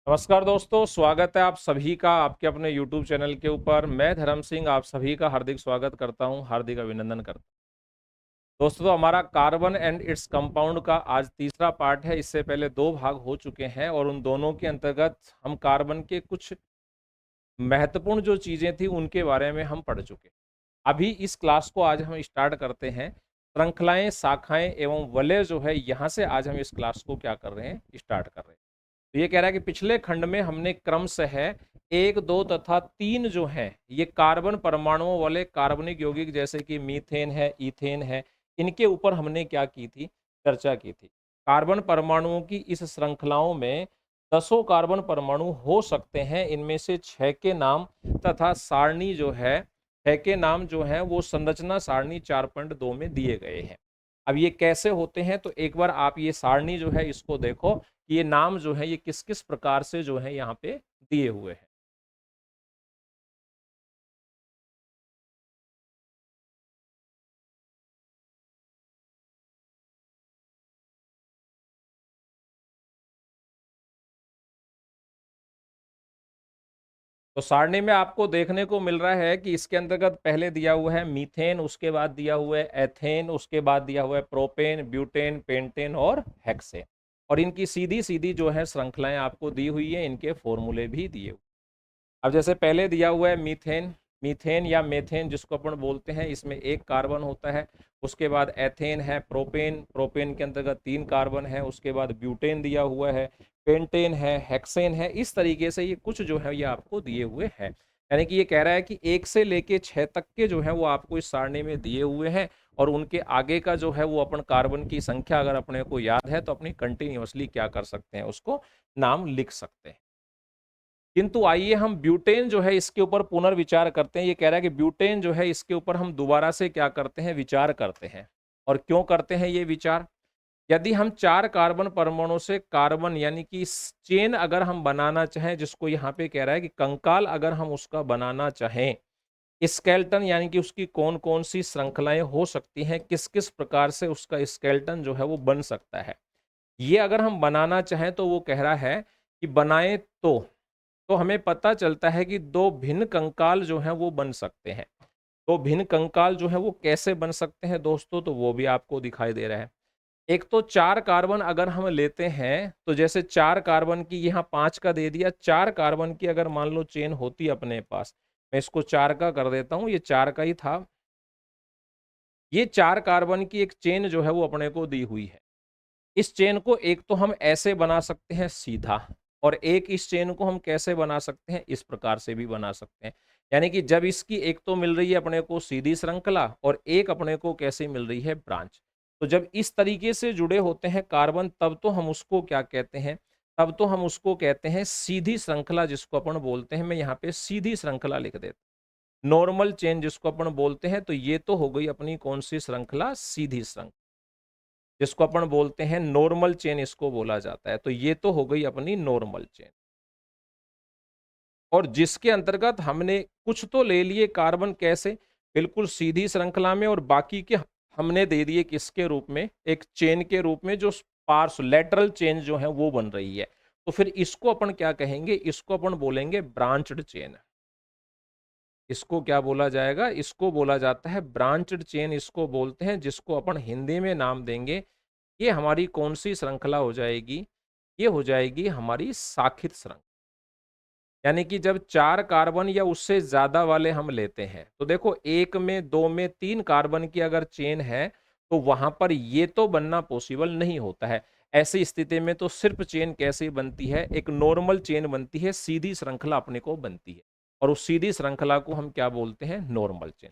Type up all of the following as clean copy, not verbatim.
नमस्कार दोस्तों, स्वागत है आप सभी का आपके अपने YouTube चैनल के ऊपर। मैं धर्म सिंह आप सभी का हार्दिक स्वागत करता हूं, हार्दिक अभिनंदन करता हूं। दोस्तों, तो हमारा कार्बन एंड इट्स कंपाउंड का आज तीसरा पार्ट है। इससे पहले 2 भाग हो चुके हैं और उन दोनों के अंतर्गत हम कार्बन के कुछ महत्वपूर्ण जो चीज़ें थी उनके बारे में हम पढ़ चुके हैं। अभी इस क्लास को आज हम स्टार्ट करते हैं। श्रृंखलाएँ, शाखाएँ एवं वलय जो है यहाँ से आज हम इस क्लास को क्या कर रहे हैं, स्टार्ट कर रहे हैं। तो ये कह रहा है कि पिछले खंड में हमने क्रमशः 1, 2 तथा 3 जो हैं, ये कार्बन परमाणुओं वाले कार्बनिक यौगिक जैसे कि मीथेन है, ईथेन है, इनके ऊपर हमने क्या की थी? चर्चा की थी। कार्बन परमाणुओं की इस श्रृंखलाओं में दसों कार्बन परमाणु हो सकते हैं। इनमें से 6 के नाम तथा सारणी जो है, 6 के नाम जो हैं वो संरचना सारणी 4.2 में दिए गए हैं। अब ये कैसे होते हैं? तो एक बार आप ये सारणी जो है इसको देखो कि ये नाम जो है ये किस-किस प्रकार से जो है यहाँ पे दिए हुए हैं। तो सारणी में आपको देखने को मिल रहा है कि इसके अंतर्गत पहले दिया हुआ है मीथेन, उसके बाद दिया हुआ है एथेन, उसके बाद दिया हुआ है प्रोपेन, ब्यूटेन, पेंटेन और हेक्सेन। और इनकी सीधी-सीधी जो है श्रृंखलाएँ आपको दी हुई है, इनके फॉर्मूले भी दिए हुए। अब जैसे पहले दिया हुआ है मीथेन, मीथेन या मेथेन जिसको अपन बोलते हैं, इसमें 1 कार्बन होता है। उसके बाद एथेन है, प्रोपेन, प्रोपेन के अंतर्गत 3 कार्बन है। उसके बाद ब्यूटेन दिया हुआ है, पेंटेन है, हेक्सेन है। इस तरीके से ये कुछ जो है ये आपको दिए हुए हैं। यानी कि ये कह रहा है कि 1 से लेके 6 तक के जो है वो आपको इस सारणी में दिए हुए हैं और उनके आगे का जो है वो अपन कार्बन की संख्या अगर अपने को याद है तो अपनी कंटिन्यूअसली क्या कर सकते हैं, उसको नाम लिख सकते हैं। किंतु आइए हम ब्यूटेन जो है इसके ऊपर पुनर्विचार करते हैं। ये कह रहा है कि ब्यूटेन जो है इसके ऊपर हम दोबारा से क्या करते हैं, विचार करते हैं। और क्यों करते हैं ये विचार? यदि हम 4 कार्बन परमाणु से कार्बन यानी कि चेन अगर हम बनाना चाहें, जिसको यहाँ पे कह रहा है कि कंकाल अगर हम उसका बनाना चाहें, स्केलेटन यानी कि उसकी कौन-कौन सी श्रृंखलाएँ हो सकती हैं, किस-किस प्रकार से उसका स्केलेटन जो है वो बन सकता है। ये अगर हम बनाना चाहें तो वो कह रहा है कि बनाएँ तो हमें पता चलता है कि 2 भिन्न कंकाल जो हैं वो बन सकते हैं। 2 भिन्न कंकाल जो हैं वो कैसे बन सकते हैं दोस्तों, तो वो भी आपको दिखाई दे रहा है। एक तो 4 कार्बन अगर हम लेते हैं, तो जैसे 4 कार्बन की यहाँ 5 का दे दिया, 4 कार्बन की अगर मान लो चेन होती अपने पास, मैं इसको 4 का कर देता हूँ, ये 4 का ही था। ये 4 कार्बन की एक चेन जो है वो अपने को दी हुई है। इस चेन को एक तो हम ऐसे बना सकते हैं सीधा और एक इस चेन को हम कैसे बना सकते हैं, इस प्रकार से भी बना सकते हैं। यानी कि जब इसकी एक तो मिल रही है अपने को सीधी श्रृंखला और एक अपने को कैसे मिल रही है, ब्रांच। तो जब इस तरीके से जुड़े होते हैं कार्बन, तब तो हम उसको क्या कहते हैं, तब तो हम उसको कहते हैं सीधी श्रृंखला, जिसको अपन बोलते हैं, मैं यहाँ पे सीधी श्रृंखला लिख देता हूं। नॉर्मल चेन जिसको अपन बोलते हैं, तो ये तो हो गई अपनी कौन सी श्रृंखला, सीधी श्रृंखला, जिसको अपन बोलते हैं नॉर्मल चेन, इसको बोला जाता है। तो ये तो हो गई अपनी नॉर्मल चेन, और जिसके अंतर्गत हमने कुछ तो ले लिए कार्बन, कैसे, बिल्कुल सीधी श्रृंखला में, और बाकी के हमने दे दिए किसके रूप में, एक चेन के रूप में, जो पार्श्व लेटरल चेन जो है वो बन रही है। तो फिर इसको अपन क्या कहेंगे, इसको अपन बोलेंगे ब्रांच्ड चेन। इसको क्या बोला जाएगा, इसको बोला जाता है ब्रांच्ड चेन, इसको बोलते हैं, जिसको अपन हिंदी में नाम देंगे, ये हमारी कौन-सी श्रृंखला हो जाएगी? ये हो जाएगी हमारी शाखित श्रृंखला। यानी कि जब 4 कार्बन या उससे ज़्यादा वाले हम लेते हैं, तो देखो 1 में, 2 में, 3 कार्बन की अगर चेन है, तो वहाँ पर ये तो बनना पॉसिबल नहीं होता है। ऐसी स्थिति में तो सिर्फ़ चेन कैसी बनती है, एक नॉर्मल चेन बनती है, सीधी श्रृंखला अपने को बनती है। और उस सीधी श्रृंखला को हम क्या बोलते हैं? Normal chain.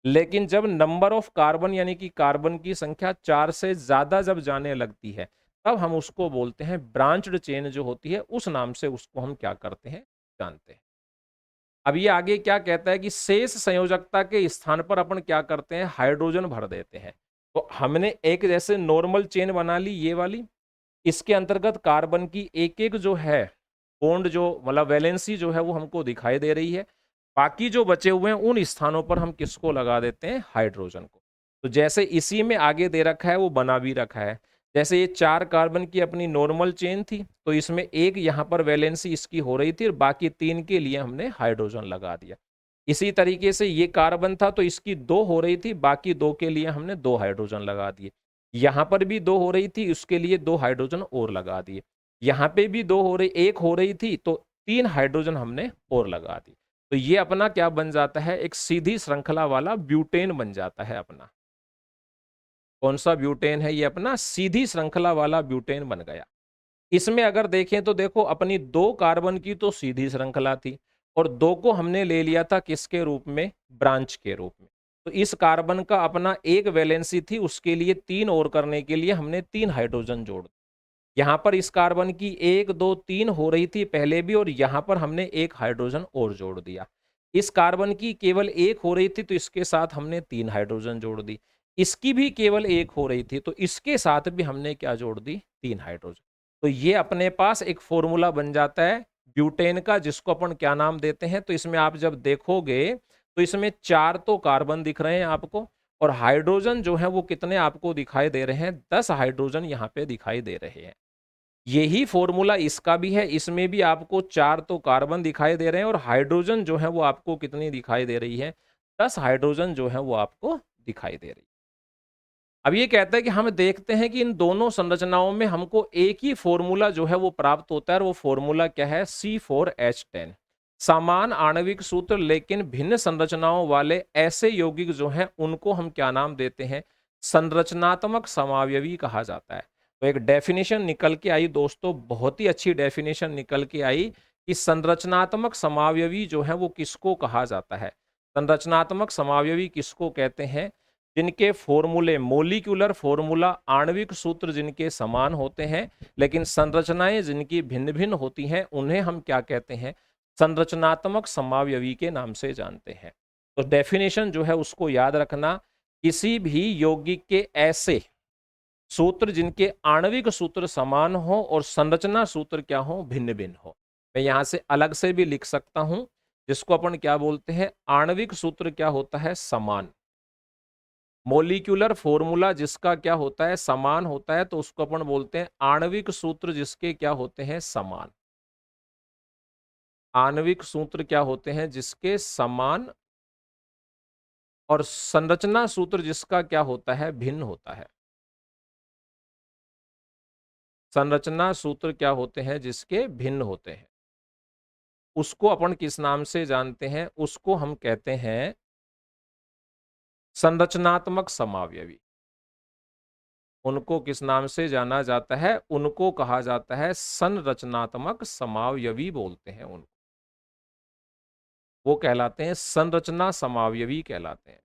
लेकिन जब नंबर ऑफ कार्बन यानी कि कार्बन की संख्या 4 से ज़्यादा जब जाने लगती है, तब हम उसको बोलते हैं ब्रांच्ड चेन, जो होती है उस नाम से उसको हम क्या करते हैं, जानते हैं। अब ये आगे क्या कहता है कि शेष संयोजकता के स्थान पर अपन क्या करते हैं, हाइड्रोजन भर देते हैं। तो हमने एक जैसे नॉर्मल चेन बना ली ये वाली, इसके अंतर्गत कार्बन की एक-एक जो है बॉन्ड, जो मतलब वैलेंसी जो है वो हमको दिखाई दे रही है। बाकी जो बचे हुए हैं उन स्थानों पर हम किसको लगा देते हैं, हाइड्रोजन को। तो जैसे इसी में आगे दे रखा है वो बना भी रखा है। जैसे ये 4 कार्बन की अपनी नॉर्मल चेन थी, तो इसमें एक यहाँ पर वैलेंसी इसकी हो रही थी और बाकी 3 के लिए हमने हाइड्रोजन लगा दिया। इसी तरीके से ये कार्बन था तो इसकी 2 हो रही थी, बाकी 2 के लिए हमने 2 हाइड्रोजन लगा दिए। यहाँ पर भी 2 हो रही थी, उसके लिए 2 हाइड्रोजन और लगा दिए। यहाँ पे भी 2 हो रही 1 हो रही थी तो 3 हाइड्रोजन हमने और लगा दी। तो ये अपना क्या बन जाता है, एक सीधी श्रृंखला वाला ब्यूटेन बन जाता है अपना। कौन सा ब्यूटेन है, ये अपना सीधी श्रृंखला वाला ब्यूटेन बन गया। इसमें अगर देखें तो देखो अपनी 2 कार्बन की तो सीधी श्रृंखला थी और 2 को हमने ले लिया था किसके रूप में, ब्रांच के रूप में। तो इस कार्बन का अपना एक वैलेंसी थी, उसके लिए 3 और करने के लिए हमने 3 हाइड्रोजन जोड़ दिए। यहाँ पर इस कार्बन की 1 2 3 हो रही थी पहले भी और यहाँ पर हमने एक हाइड्रोजन और जोड़ दिया। इस कार्बन की केवल 1 हो रही थी तो इसके साथ हमने 3 हाइड्रोजन जोड़ दी। इसकी भी केवल 1 हो रही थी तो इसके साथ भी हमने क्या जोड़ दी, 3 हाइड्रोजन। तो ये अपने पास एक फॉर्मूला बन जाता है ब्यूटेन का, जिसको अपन क्या नाम देते हैं, तो इसमें आप जब देखोगे तो इसमें 4 तो कार्बन दिख रहे हैं आपको और हाइड्रोजन जो है वो कितने आपको दिखाई दे रहे हैं, 10 हाइड्रोजन यहाँ पे दिखाई दे रहे हैं। यही फॉर्मूला इसका भी है, इसमें भी आपको 4 तो कार्बन दिखाई दे रहे हैं और हाइड्रोजन जो है वो आपको कितनी दिखाई दे रही है, 10 हाइड्रोजन जो है वो आपको दिखाई दे रही है। अब ये कहता है कि हम देखते हैं कि इन दोनों संरचनाओं में हमको एक ही फॉर्मूला जो है वो प्राप्त होता है और वो फॉर्मूला क्या है, C4H10। समान आणविक सूत्र लेकिन भिन्न संरचनाओं वाले ऐसे यौगिक जो हैं उनको हम क्या नाम देते हैं, संरचनात्मक समावयवी कहा जाता है। तो एक डेफिनेशन निकल के आई दोस्तों, बहुत ही अच्छी डेफिनेशन निकल के आई कि संरचनात्मक समावयवी जो है वो किसको कहा जाता है। संरचनात्मक समावयवी किसको कहते हैं, जिनके फॉर्मूले, मोलिक्यूलर फॉर्मूला, आणविक सूत्र जिनके समान होते हैं लेकिन संरचनाएं जिनकी भिन्न भिन्न होती हैं, उन्हें हम क्या कहते हैं, संरचनात्मक समावयवी के नाम से जानते हैं। तो डेफिनेशन जो है उसको याद रखना, किसी भी यौगिक के ऐसे सूत्र जिनके आणविक सूत्र समान हो और संरचना सूत्र क्या हो, भिन्न भिन्न हो। मैं यहां से अलग से भी लिख सकता हूं, जिसको अपन क्या बोलते हैं, आणविक सूत्र क्या होता है, समान। मोलिक्यूलर फॉर्मूला जिसका क्या होता है, समान होता है, तो उसको अपन बोलते हैं आणविक सूत्र जिसके क्या होते हैं, समान। आणविक सूत्र क्या होते हैं, जिसके समान, और संरचना सूत्र जिसका क्या होता है, भिन्न होता है। संरचना सूत्र क्या होते हैं, जिसके भिन्न होते हैं, उसको अपन किस नाम से जानते हैं, उसको हम कहते हैं संरचनात्मक समावयवी। उनको किस नाम से जाना जाता है, उनको कहा जाता है संरचनात्मक समावयवी बोलते हैं उनको। वो कहलाते हैं संरचना समावयवी कहलाते हैं।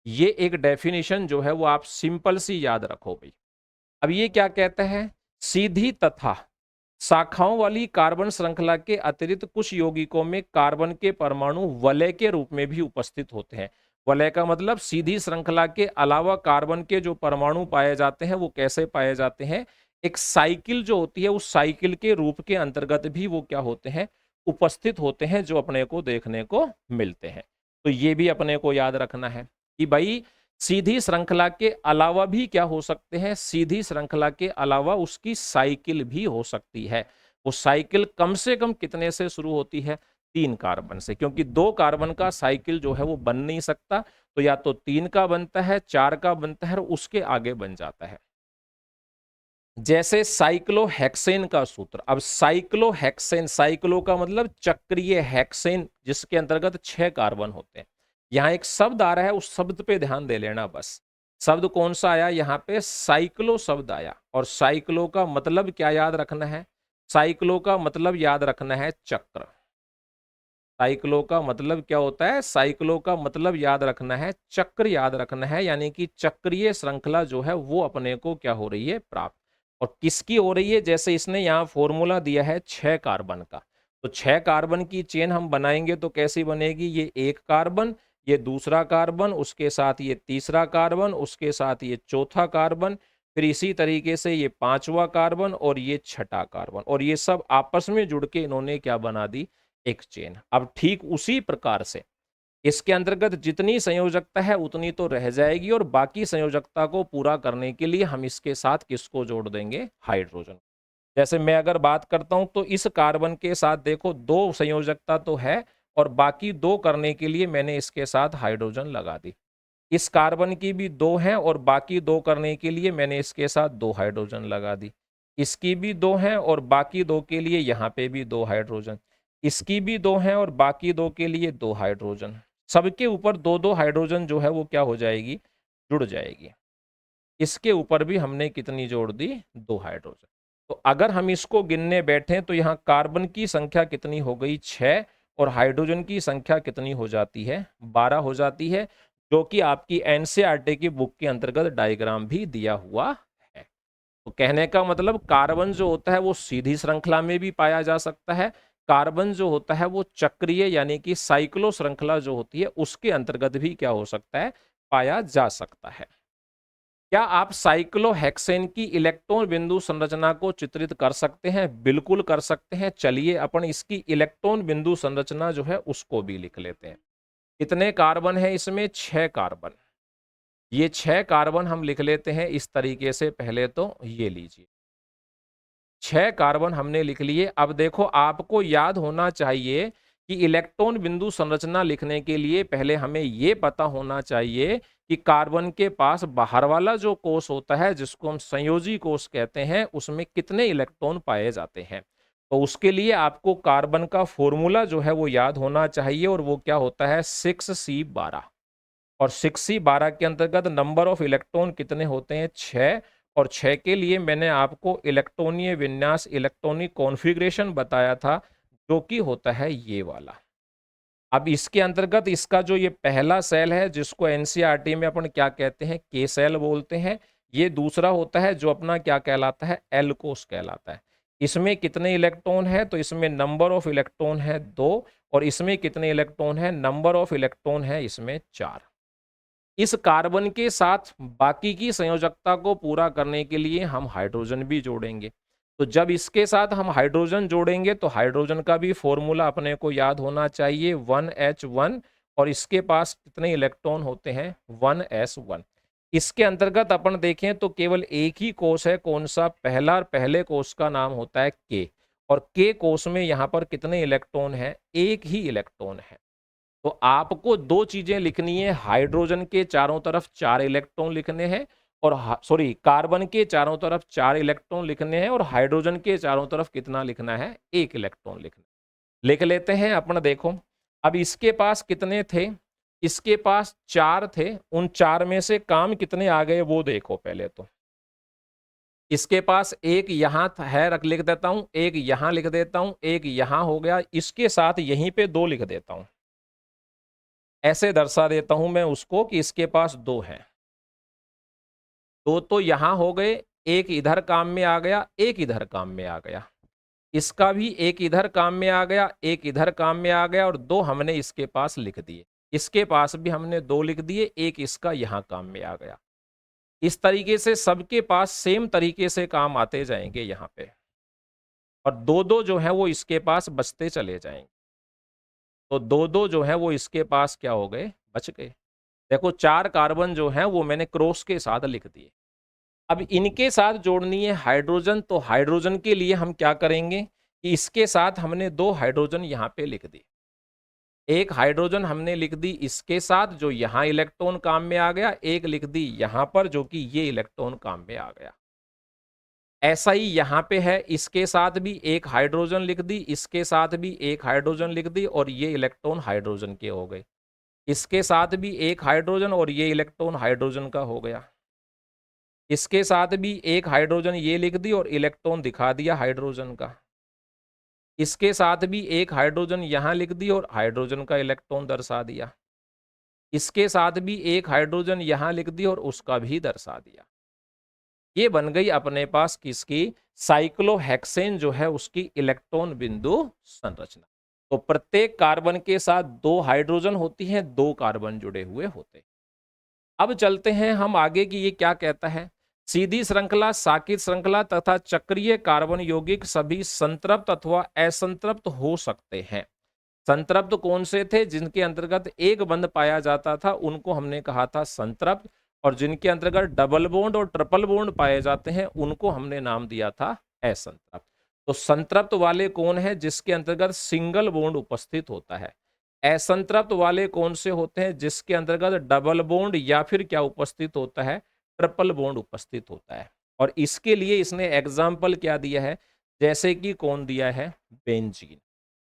ये एक डेफिनेशन जो है वो आप सिंपल सी याद रखो भाई। अब ये क्या कहता है, सीधी तथा शाखाओं वाली कार्बन श्रृंखला के अतिरिक्त कुछ यौगिकों में कार्बन के परमाणु वलय के रूप में भी उपस्थित होते हैं। वलय का मतलब सीधी श्रृंखला के अलावा कार्बन के जो परमाणु पाए जाते हैं वो कैसे पाए जाते हैं, एक साइकिल जो होती है उस साइकिल के रूप के अंतर्गत भी वो क्या होते हैं, उपस्थित होते हैं, जो अपने को देखने को मिलते हैं। तो ये भी अपने को याद रखना है कि भाई सीधी श्रृंखला के अलावा भी क्या हो सकते हैं, सीधी श्रृंखला के अलावा उसकी साइकिल भी हो सकती है। वो साइकिल कम से कम कितने से शुरू होती है, 3 कार्बन से, क्योंकि 2 कार्बन का साइकिल जो है वो बन नहीं सकता, तो या तो 3 का बनता है, 4 का बनता है और उसके आगे बन जाता है। जैसे साइक्लोहेक्सेन का सूत्र। अब साइक्लोहेक्सेन, साइक्लो का मतलब चक्रीय, हेक्सेन जिसके अंतर्गत 6 कार्बन होते हैं। यहां एक शब्द आ रहा है, उस शब्द पे ध्यान दे लेना बस। शब्द कौन सा आया यहाँ पे, साइक्लो शब्द आया। और साइक्लो का मतलब क्या याद रखना है, साइक्लो का मतलब याद रखना है चक्र। साइक्लो का मतलब क्या होता है, साइक्लो का मतलब याद रखना है चक्र, याद रखना है, यानी कि चक्रीय श्रृंखला जो है वो अपने को क्या हो रही है, प्राप्त। और किसकी हो रही है, जैसे इसने यहाँ फॉर्मूला दिया है 6 कार्बन का, तो 6 कार्बन की चेन हम बनाएंगे तो कैसी बनेगी, ये एक कार्बन, ये दूसरा कार्बन, उसके साथ ये तीसरा कार्बन, उसके साथ ये चौथा कार्बन, फिर इसी तरीके से ये 5वां कार्बन और ये 6ठा कार्बन, और ये सब आपस में जुड़ के इन्होंने क्या बना दी, एक चेन। अब ठीक उसी प्रकार से इसके अंतर्गत जितनी संयोजकता है उतनी तो रह जाएगी और बाकी संयोजकता को पूरा करने के लिए हम इसके साथ किसको जोड़ देंगे? हाइड्रोजन। जैसे मैं अगर बात करता हूं तो इस कार्बन के साथ देखो दो संयोजकता तो है और बाकी दो करने के लिए मैंने इसके साथ हाइड्रोजन लगा दी। इस कार्बन की भी दो हैं और बाकी दो करने के लिए मैंने इसके साथ दो हाइड्रोजन लगा दी। इसकी भी दो हैं और बाकी दो के लिए यहाँ पे भी दो हाइड्रोजन। इसकी भी दो हैं और बाकी दो के लिए दो हाइड्रोजन। सबके ऊपर दो दो हाइड्रोजन जो है वो क्या हो जाएगी? जुड़ जाएगी। इसके ऊपर भी हमने कितनी जोड़ दी? दो हाइड्रोजन। तो अगर हम इसको गिनने बैठे तो यहाँ कार्बन की संख्या कितनी हो गई? 6 और हाइड्रोजन की संख्या कितनी हो जाती है? 12 हो जाती है, जो कि आपकी एनसीईआरटी की बुक के अंतर्गत डायग्राम भी दिया हुआ है। तो कहने का मतलब कार्बन जो होता है वो सीधी श्रृंखला में भी पाया जा सकता है, कार्बन जो होता है वो चक्रीय यानी कि साइक्लो श्रृंखला जो होती है उसके अंतर्गत भी क्या हो सकता है? पाया जा सकता है। क्या आप साइक्लोहेक्सेन की इलेक्ट्रॉन बिंदु संरचना को चित्रित कर सकते हैं? बिल्कुल कर सकते हैं। चलिए अपन इसकी इलेक्ट्रॉन बिंदु संरचना जो है उसको भी लिख लेते हैं। कितने कार्बन है इसमें? 6 कार्बन। ये 6 कार्बन हम लिख लेते हैं इस तरीके से। पहले तो ये लीजिए, 6 कार्बन हमने लिख लिए। अब देखो आपको याद होना चाहिए कि इलेक्ट्रॉन बिंदु संरचना लिखने के लिए पहले हमें यह पता होना चाहिए कि कार्बन के पास बाहर वाला जो कोष होता है जिसको हम संयोजी कोष कहते हैं उसमें कितने इलेक्ट्रॉन पाए जाते हैं। तो उसके लिए आपको कार्बन का फॉर्मूला जो है वो याद होना चाहिए और वो क्या होता है? 6C12। और 6C12 के अंतर्गत नंबर ऑफ इलेक्ट्रॉन कितने होते हैं? 6। और 6 के लिए मैंने आपको इलेक्ट्रॉनीय विन्यास इलेक्ट्रॉनिक कॉन्फ़िगरेशन बताया था जो कि होता है ये वाला। अब इसके अंतर्गत इसका जो ये पहला सेल है जिसको एनसीईआरटी में अपन क्या कहते हैं? के सेल बोलते हैं। ये दूसरा होता है जो अपना क्या कहलाता है? एल कोष कहलाता है। इसमें कितने इलेक्ट्रॉन है? तो इसमें नंबर ऑफ इलेक्ट्रॉन है 2 और इसमें कितने इलेक्ट्रॉन है? नंबर ऑफ इलेक्ट्रॉन है इसमें 4। इस कार्बन के साथ बाकी की संयोजकता को पूरा करने के लिए हम हाइड्रोजन भी जोड़ेंगे। तो जब इसके साथ हम हाइड्रोजन जोड़ेंगे तो हाइड्रोजन का भी फॉर्मूला अपने को याद होना चाहिए 1H1 और इसके पास कितने इलेक्ट्रॉन होते हैं? 1s1। इसके अंतर्गत अपन देखें तो केवल एक ही कोष है। कौन सा? पहला। पहले कोष का नाम होता है के और के कोष में यहां पर कितने इलेक्ट्रॉन है? एक ही इलेक्ट्रॉन है। तो आपको दो चीजें लिखनी है, हाइड्रोजन के चारों तरफ 4 इलेक्ट्रॉन लिखने हैं और सॉरी कार्बन के चारों तरफ 4 इलेक्ट्रॉन लिखने हैं और हाइड्रोजन के चारों तरफ कितना लिखना है? 1 इलेक्ट्रॉन लिखना। लिख लेते हैं अपन। देखो अब इसके पास कितने थे? इसके पास 4 थे। उन 4 में से काम कितने आ गए वो देखो पहले तो। इसके पास एक यहां है, रख लिख देता हूं, एक यहां लिख देता हूं, एक यहां हो गया, इसके साथ यहीं पे 2 लिख देता हूं। ऐसे दर्शा देता हूं मैं उसको कि इसके पास 2 हैं। 2 तो यहां हो गए, एक इधर काम में आ गया, एक इधर काम में आ गया। इसका भी एक इधर काम में आ गया, एक इधर काम में आ गया और 2 हमने इसके पास लिख दिए। इसके पास भी हमने 2 लिख दिए, एक इसका यहां काम में आ गया। इस तरीके से सबके पास सेम तरीके से काम आते जाएंगे यहां पे और 2-2 जो है वो इसके पास बचते चले जाएंगे। तो 2-2 जो है वो इसके पास क्या हो गए? बच गए। देखो 4 कार्बन जो है वो मैंने क्रॉस के साथ लिख दिए। अब इनके साथ जोड़नी है हाइड्रोजन, तो हाइड्रोजन के लिए हम क्या करेंगे कि इसके साथ हमने 2 हाइड्रोजन यहाँ पे लिख दी। एक हाइड्रोजन हमने लिख दी इसके साथ जो यहाँ इलेक्ट्रॉन काम में आ गया, एक लिख दी यहाँ पर जो कि ये इलेक्ट्रॉन काम में आ गया। ऐसा ही यहाँ पे है, इसके साथ भी एक हाइड्रोजन लिख दी, इसके साथ भी एक हाइड्रोजन लिख दी और ये इलेक्ट्रॉन हाइड्रोजन के हो गए। इसके साथ भी एक हाइड्रोजन और ये इलेक्ट्रॉन हाइड्रोजन का हो गया। इसके साथ भी एक हाइड्रोजन ये लिख दी और इलेक्ट्रॉन दिखा दिया हाइड्रोजन का। इसके साथ भी एक हाइड्रोजन यहां लिख दी और हाइड्रोजन का इलेक्ट्रॉन दर्शा दिया। इसके साथ भी एक हाइड्रोजन यहां लिख दी और उसका भी दर्शा दिया। ये बन गई अपने पास किसकी? साइक्लोहेक्सेन जो है उसकी इलेक्ट्रॉन बिंदु संरचना। तो प्रत्येक कार्बन के साथ 2 हाइड्रोजन होती हैं, 2 कार्बन जुड़े हुए होते हैं। अब चलते हैं हम आगे की ये क्या कहता है। सीधी श्रृंखला, साकित श्रृंखला तथा चक्रीय कार्बन यौगिक सभी संतृप्त अथवा असंतृप्त हो सकते हैं। संतृप्त कौन से थे? जिनके अंतर्गत एक बंध पाया जाता था उनको हमने कहा था संतृप्त, और जिनके अंतर्गत डबल बॉन्ड और ट्रिपल बॉन्ड पाए जाते हैं उनको हमने नाम दिया था असंतृप्त। तो संतृप्त वाले कौन है? जिसके अंतर्गत सिंगल बॉन्ड उपस्थित होता है। असंतृप्त वाले कौन से होते हैं? जिसके अंतर्गत डबल बॉन्ड या फिर क्या उपस्थित होता है? ट्रिपल बॉन्ड उपस्थित होता है। और इसके लिए इसने एग्जाम्पल क्या दिया है? जैसे कि कौन दिया है? बेंजीन।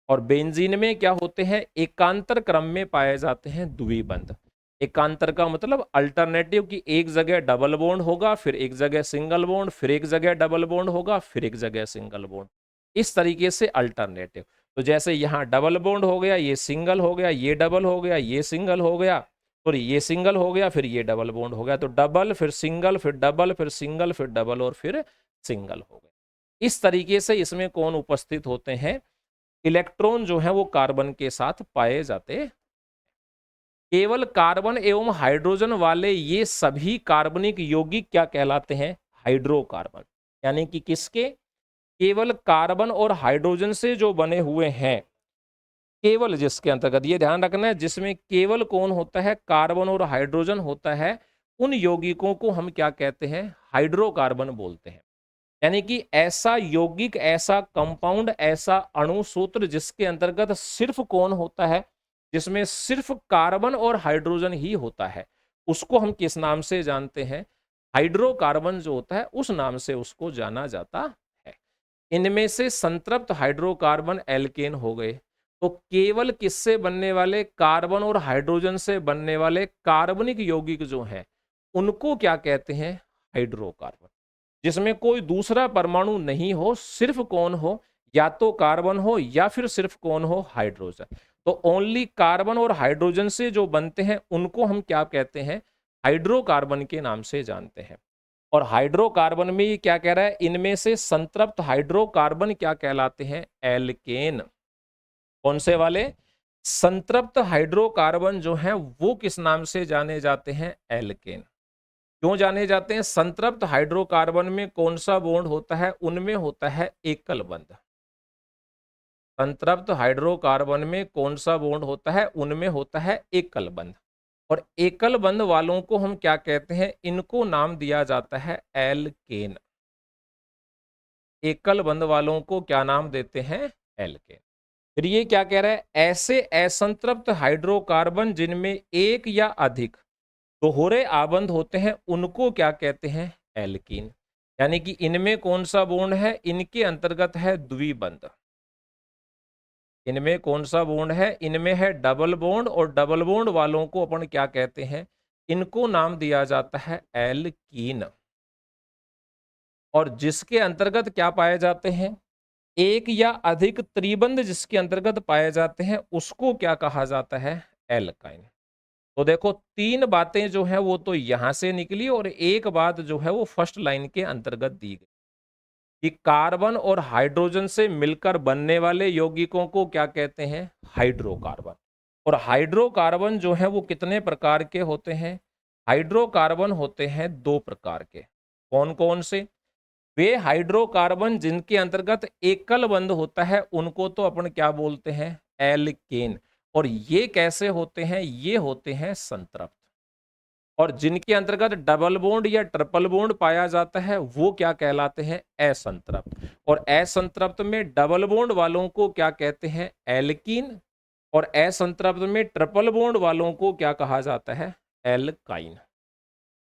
और बेंजीन में क्या होते हैं? एकांतर क्रम में पाए जाते हैं द्विबंध। एकांतर का मतलब अल्टरनेटिव, कि एक जगह डबल बॉन्ड होगा, फिर एक जगह सिंगल बॉन्ड, फिर एक जगह डबल बॉन्ड होगा, फिर एक जगह सिंगल बॉन्ड, इस तरीके से अल्टरनेटिव। तो जैसे यहाँ डबल बॉन्ड हो गया, ये सिंगल हो गया, ये डबल हो गया, ये सिंगल हो गया, फिर ये सिंगल हो गया, फिर ये डबल बॉन्ड हो गया। तो डबल, फिर सिंगल, फिर डबल, फिर सिंगल, फिर डबल और फिर सिंगल हो गया। इस तरीके से इसमें कौन उपस्थित होते हैं? इलेक्ट्रॉन जो है वो कार्बन के साथ पाए जाते हैं। केवल कार्बन एवं हाइड्रोजन वाले ये सभी कार्बनिक यौगिक क्या कहलाते हैं? हाइड्रोकार्बन। यानी कि किसके? केवल कार्बन और हाइड्रोजन से जो बने हुए हैं, केवल जिसके अंतर्गत, ये ध्यान रखना है, जिसमें केवल कौन होता है? कार्बन और हाइड्रोजन होता है, उन यौगिकों को हम क्या कहते हैं? हाइड्रोकार्बन बोलते हैं। यानी कि ऐसा यौगिक, ऐसा कंपाउंड, ऐसा अणु सूत्र जिसके अंतर्गत सिर्फ कौन होता है? जिसमें सिर्फ कार्बन और हाइड्रोजन ही होता है, उसको हम किस नाम से जानते हैं? हाइड्रोकार्बन जो होता है उस नाम से उसको जाना जाता है। इनमें से संतृप्त हाइड्रोकार्बन एल्केन हो गए। तो केवल किससे बनने वाले? कार्बन और हाइड्रोजन से बनने वाले कार्बनिक यौगिक जो हैं उनको क्या कहते हैं? हाइड्रोकार्बन। जिसमें कोई दूसरा परमाणु नहीं हो, सिर्फ कौन हो? या तो कार्बन हो या फिर सिर्फ कौन हो? हाइड्रोजन। तो ओनली कार्बन और हाइड्रोजन से जो बनते हैं उनको हम क्या कहते हैं? हाइड्रोकार्बन के नाम से जानते हैं। और हाइड्रोकार्बन में ये क्या कह रहा है? इनमें से संतृप्त हाइड्रोकार्बन क्या कहलाते हैं? एल्केन। कौन से वाले? संतृप्त हाइड्रोकार्बन जो है वो किस नाम से जाने जाते हैं? एल्केन। क्यों जाने जाते हैं? संतृप्त हाइड्रोकार्बन में कौन सा बॉन्ड होता है? उनमें होता है एकल बंध। संतृप्त हाइड्रोकार्बन में कौन सा बॉन्ड होता है? उनमें होता है एकल बंध। और एकल बंध वालों को हम क्या कहते हैं? इनको नाम दिया जाता है एल्केन। एकल बंध वालों को क्या नाम देते हैं? एल्केन। फिर ये क्या कह रहा है? ऐसे असंतृप्त हाइड्रोकार्बन जिनमें एक या अधिक दोहरे आबंध होते हैं उनको क्या कहते हैं? एल्कीन। यानी कि इनमें कौन सा बॉन्ड है? इनके अंतर्गत है द्विबंध। इनमें कौन सा बॉन्ड है? इनमें है डबल बॉन्ड, और डबल बॉन्ड वालों को अपन क्या कहते हैं? इनको नाम दिया जाता है एल्कीन। और जिसके अंतर्गत क्या पाए जाते हैं? एक या अधिक त्रिबंध जिसके अंतर्गत पाए जाते हैं उसको क्या कहा जाता है? एल्काइन। तो देखो, तीन बातें जो है वो तो यहां से निकली, और एक बात जो है वो फर्स्ट लाइन के अंतर्गत दी गई कि कार्बन और हाइड्रोजन से मिलकर बनने वाले यौगिकों को क्या कहते हैं? हाइड्रोकार्बन। और हाइड्रोकार्बन जो है वो कितने प्रकार के होते हैं? हाइड्रोकार्बन होते हैं दो प्रकार के। कौन कौन से? वे हाइड्रोकार्बन जिनके अंतर्गत एकल बंध होता है उनको तो अपन क्या बोलते हैं? एल्केन। और ये कैसे होते हैं? ये होते हैं संतृप्त। और जिनके अंतर्गत डबल बॉन्ड या ट्रिपल बॉन्ड पाया जाता है वो क्या कहलाते हैं? असंतृप्त। और असंतृप्त में डबल बॉन्ड वालों को क्या कहते हैं? एल्कीन। और असंतृप्त में ट्रिपल बॉन्ड वालों को क्या कहा जाता है? एल्काइन।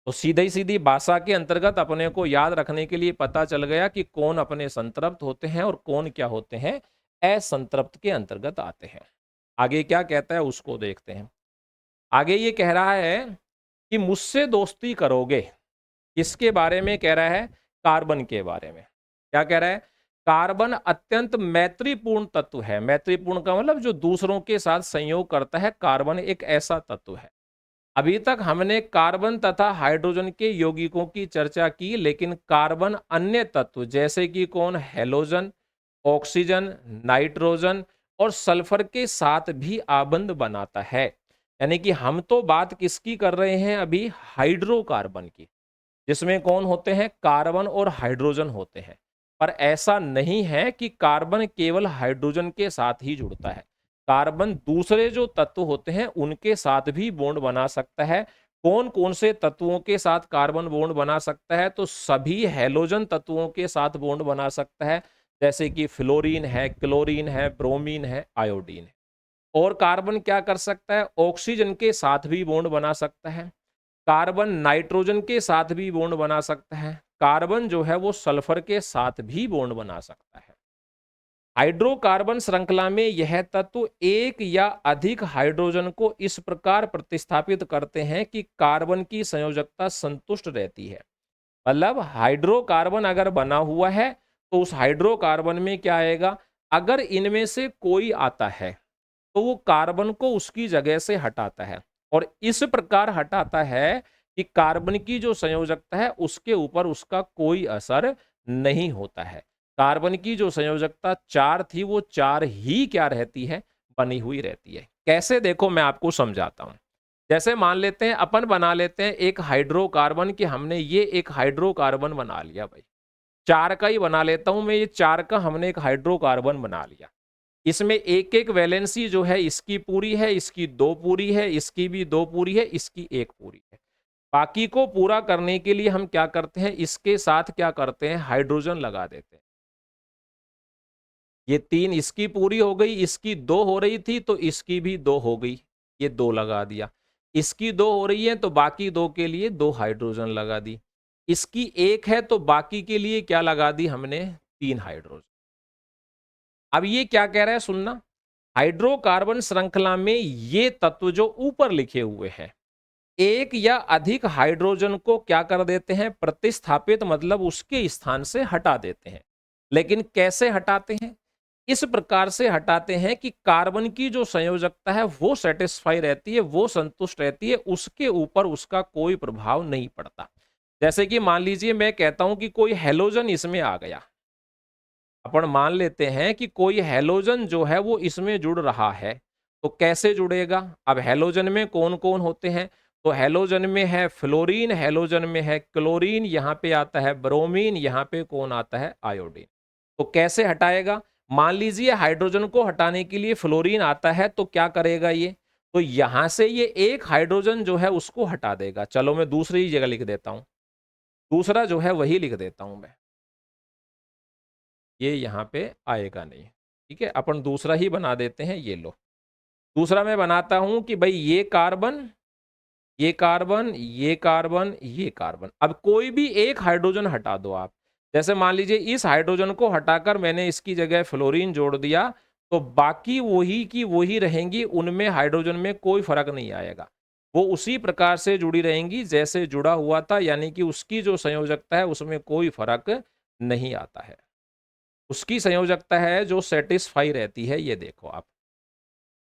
तो सीधे ही सीधी भाषा के अंतर्गत अपने को याद रखने के लिए पता चल गया कि कौन अपने संतृप्त होते हैं और कौन क्या होते हैं? असंतृप्त के अंतर्गत आते हैं। आगे क्या कहता है उसको देखते हैं। आगे ये कह रहा है कि मुझसे दोस्ती करोगे। किसके बारे में कह रहा है? कार्बन के बारे में। क्या कह रहा है? कार्बन अत्यंत मैत्रीपूर्ण तत्व है। मैत्रीपूर्ण का मतलब जो दूसरों के साथ संयोग करता है, कार्बन एक ऐसा तत्व है। अभी तक हमने कार्बन तथा हाइड्रोजन के यौगिकों की चर्चा की, लेकिन कार्बन अन्य तत्व जैसे कि कौन? हेलोजन, ऑक्सीजन, नाइट्रोजन और सल्फर के साथ भी आबंध बनाता है। यानी कि हम तो बात किसकी कर रहे हैं अभी? हाइड्रोकार्बन की, जिसमें कौन होते हैं? कार्बन और हाइड्रोजन होते हैं। पर ऐसा नहीं है कि कार्बन केवल हाइड्रोजन के साथ ही जुड़ता है। कार्बन दूसरे जो तत्व होते हैं उनके साथ भी बॉन्ड बना सकता है। कौन कौन से तत्वों के साथ कार्बन बॉन्ड बना सकता है? तो सभी हैलोजन तत्वों के साथ बॉन्ड बना सकता है, जैसे कि फ्लोरीन है, क्लोरीन है, ब्रोमीन है, आयोडीन है। और कार्बन क्या कर सकता है? ऑक्सीजन के साथ भी बॉन्ड बना सकता है। कार्बन नाइट्रोजन के साथ भी बॉन्ड बना सकता है। कार्बन जो है वो सल्फर के साथ भी बॉन्ड बना सकता है। हाइड्रोकार्बन श्रृंखला में यह तत्व एक या अधिक हाइड्रोजन को इस प्रकार प्रतिस्थापित करते हैं कि कार्बन की संयोजकता संतुष्ट रहती है। मतलब हाइड्रोकार्बन अगर बना हुआ है तो उस हाइड्रोकार्बन में क्या आएगा? अगर इनमें से कोई आता है तो वो कार्बन को उसकी जगह से हटाता है, और इस प्रकार हटाता है कि कार्बन की जो संयोजकता है उसके ऊपर उसका कोई असर नहीं होता है। कार्बन की जो संयोजकता 4 थी वो 4 ही क्या रहती है? बनी हुई रहती है। कैसे? देखो मैं आपको समझाता हूं। जैसे मान लेते हैं, अपन बना लेते हैं एक हाइड्रोकार्बन, कि हमने ये एक हाइड्रोकार्बन बना लिया भाई। 4 का ही बना लेता हूं मैं, ये 4 का हमने एक हाइड्रोकार्बन बना लिया। इसमें एक एक वैलेंसी जो है इसकी पूरी है, इसकी 2 पूरी है, इसकी भी 2 पूरी है, इसकी 1 पूरी है। बाकी को पूरा करने के लिए हम क्या करते हैं? इसके साथ क्या करते हैं? हाइड्रोजन लगा देते हैं। ये 3 इसकी पूरी हो गई, इसकी 2 हो रही थी तो इसकी भी 2 हो गई, ये 2 लगा दिया। इसकी 2 हो रही है तो बाकी 2 के लिए 2 हाइड्रोजन लगा दी। इसकी 1 है तो बाकी के लिए क्या लगा दी हमने? 3 हाइड्रोजन। अब ये क्या कह रहा है सुनना, हाइड्रोकार्बन श्रृंखला में ये तत्व जो ऊपर लिखे हुए हैं, एक या अधिक हाइड्रोजन को क्या कर देते हैं? प्रतिस्थापित, मतलब उसके स्थान से हटा देते हैं। लेकिन कैसे हटाते हैं? इस प्रकार से हटाते हैं कि कार्बन की जो संयोजकता है वो सेटिस्फाई रहती है, वो संतुष्ट रहती है, उसके ऊपर उसका कोई प्रभाव नहीं पड़ता। जैसे कि मान लीजिए मैं कहता हूं कि कोई हैलोजन इसमें आ गया, अपन मान लेते हैं कि कोई हैलोजन जो है वो इसमें जुड़ रहा है, तो कैसे जुड़ेगा? अब हैलोजन में कौन कौन होते हैं? तो हैलोजन में है फ्लोरीन, हैलोजन में है क्लोरीन, यहाँ पे आता है ब्रोमीन, यहाँ पे कौन आता है? आयोडीन। तो कैसे हटाएगा? मान लीजिए हाइड्रोजन को हटाने के लिए फ्लोरीन आता है, तो क्या करेगा ये? तो यहां से ये एक हाइड्रोजन जो है उसको हटा देगा। चलो मैं दूसरी जगह लिख देता हूं, दूसरा जो है वही लिख देता हूं मैं, ये यहाँ पे आएगा नहीं। ठीक है, अपन दूसरा ही बना देते हैं। ये लो, दूसरा मैं बनाता हूं कि भाई ये कार्बन, ये कार्बन, ये कार्बन, ये कार्बन। अब कोई भी एक हाइड्रोजन हटा दो आप। जैसे मान लीजिए इस हाइड्रोजन को हटाकर मैंने इसकी जगह फ्लोरीन जोड़ दिया, तो बाकी वही की वही रहेंगी, उनमें हाइड्रोजन में कोई फर्क नहीं आएगा। वो उसी प्रकार से जुड़ी रहेंगी जैसे जुड़ा हुआ था, यानी कि उसकी जो संयोजकता है उसमें कोई फर्क नहीं आता है। उसकी संयोजकता है जो सेटिस्फाई रहती है। ये देखो आप,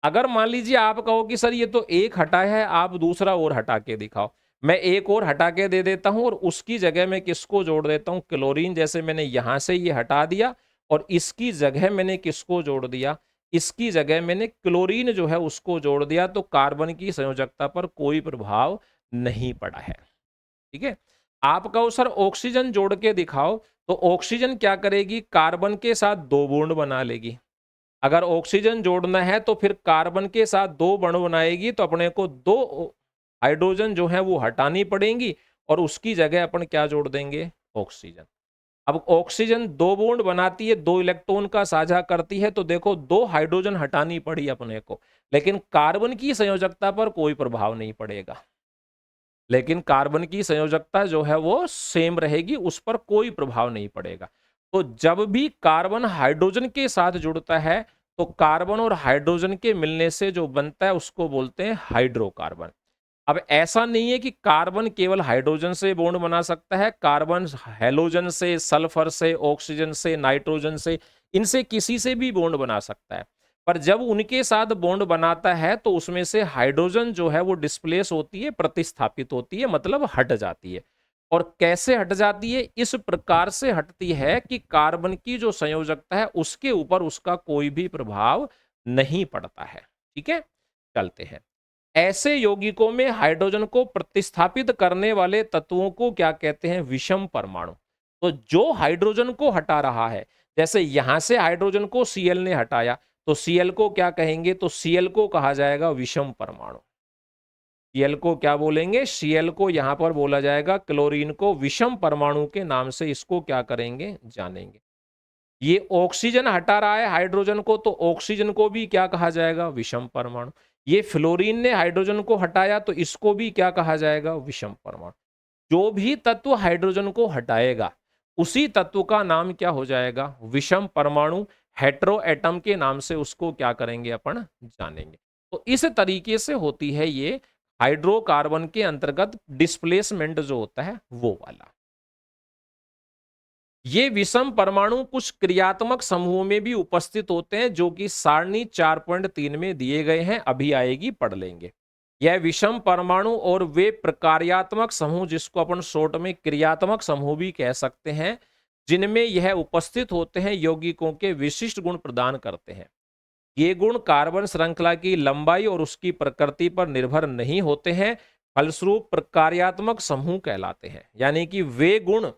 अगर मान लीजिए आप कहो कि सर ये तो एक हटा है, आप दूसरा और हटा के दिखाओ, मैं एक और हटा के दे देता हूं और उसकी जगह मैं किसको जोड़ देता हूं? क्लोरीन। जैसे मैंने यहां से ये हटा दिया और इसकी जगह मैंने किसको जोड़ दिया? इसकी जगह मैंने क्लोरीन जो है उसको जोड़ दिया, तो कार्बन की संयोजकता पर कोई प्रभाव नहीं पड़ा है। ठीक है, आप कहो सर ऑक्सीजन जोड़ के दिखाओ, तो ऑक्सीजन क्या करेगी? कार्बन के साथ 2 बॉन्ड बना लेगी। अगर ऑक्सीजन जोड़ना है तो फिर कार्बन के साथ 2 बॉन्ड बनाएगी, तो अपने को 2 हाइड्रोजन जो है वो हटानी पड़ेंगी और उसकी जगह अपन क्या जोड़ देंगे? ऑक्सीजन। अब ऑक्सीजन 2 बॉन्ड बनाती है, 2 इलेक्ट्रॉन का साझा करती है, तो देखो 2 हाइड्रोजन हटानी पड़ी अपने को, लेकिन कार्बन की संयोजकता पर कोई प्रभाव नहीं पड़ेगा। लेकिन कार्बन की संयोजकता जो है वो सेम रहेगी, उस पर कोई प्रभाव नहीं पड़ेगा। तो जब भी कार्बन हाइड्रोजन के साथ जुड़ता है, तो कार्बन और हाइड्रोजन के मिलने से जो बनता है उसको बोलते हैं हाइड्रोकार्बन। अब ऐसा नहीं है कि कार्बन केवल हाइड्रोजन से बॉन्ड बना सकता है, कार्बन हैलोजन से, सल्फर से, ऑक्सीजन से, नाइट्रोजन से, इनसे किसी से भी बॉन्ड बना सकता है। पर जब उनके साथ बॉन्ड बनाता है तो उसमें से हाइड्रोजन जो है वो डिस्प्लेस होती है, प्रतिस्थापित होती है, मतलब हट जाती है। और कैसे हट जाती है? इस प्रकार से हटती है कि कार्बन की जो संयोजकता है उसके ऊपर उसका कोई भी प्रभाव नहीं पड़ता है। ठीक है, चलते हैं। ऐसे यौगिकों में हाइड्रोजन को प्रतिस्थापित करने वाले तत्वों को क्या कहते हैं? विषम परमाणु। तो जो हाइड्रोजन को हटा रहा है, जैसे यहां से हाइड्रोजन को Cl ने हटाया, तो Cl को क्या कहेंगे? तो Cl को कहा जाएगा विषम परमाणु। Cl को क्या बोलेंगे? Cl को यहां पर बोला जाएगा क्लोरीन को विषम परमाणु के नाम से इसको क्या करेंगे? जानेंगे। ये ऑक्सीजन हटा रहा है हाइड्रोजन को, तो ऑक्सीजन को भी क्या कहा जाएगा? विषम परमाणु। ये फ्लोरीन ने हाइड्रोजन को हटाया तो इसको भी क्या कहा जाएगा? विषम परमाणु। जो भी तत्व हाइड्रोजन को हटाएगा उसी तत्व का नाम क्या हो जाएगा? विषम परमाणु। हेट्रो एटम के नाम से उसको क्या करेंगे? अपन जानेंगे। तो इस तरीके से होती है ये हाइड्रोकार्बन के अंतर्गत डिस्प्लेसमेंट जो होता है वो वाला। ये विषम परमाणु कुछ क्रियात्मक समूहों में भी उपस्थित होते हैं जो कि सारणी 4.3 में दिए गए हैं, अभी आएगी, पढ़ लेंगे। यह विषम परमाणु और वे प्रकार्यात्मक समूह, जिसको अपन शॉर्ट में क्रियात्मक समूह भी कह सकते हैं, जिनमें यह उपस्थित होते हैं, यौगिकों के विशिष्ट गुण प्रदान करते हैं। ये गुण कार्बन श्रृंखला की लंबाई और उसकी प्रकृति पर निर्भर नहीं होते हैं, फलस्वरूप प्रकार्यात्मक समूह कहलाते हैं। यानी कि वे गुण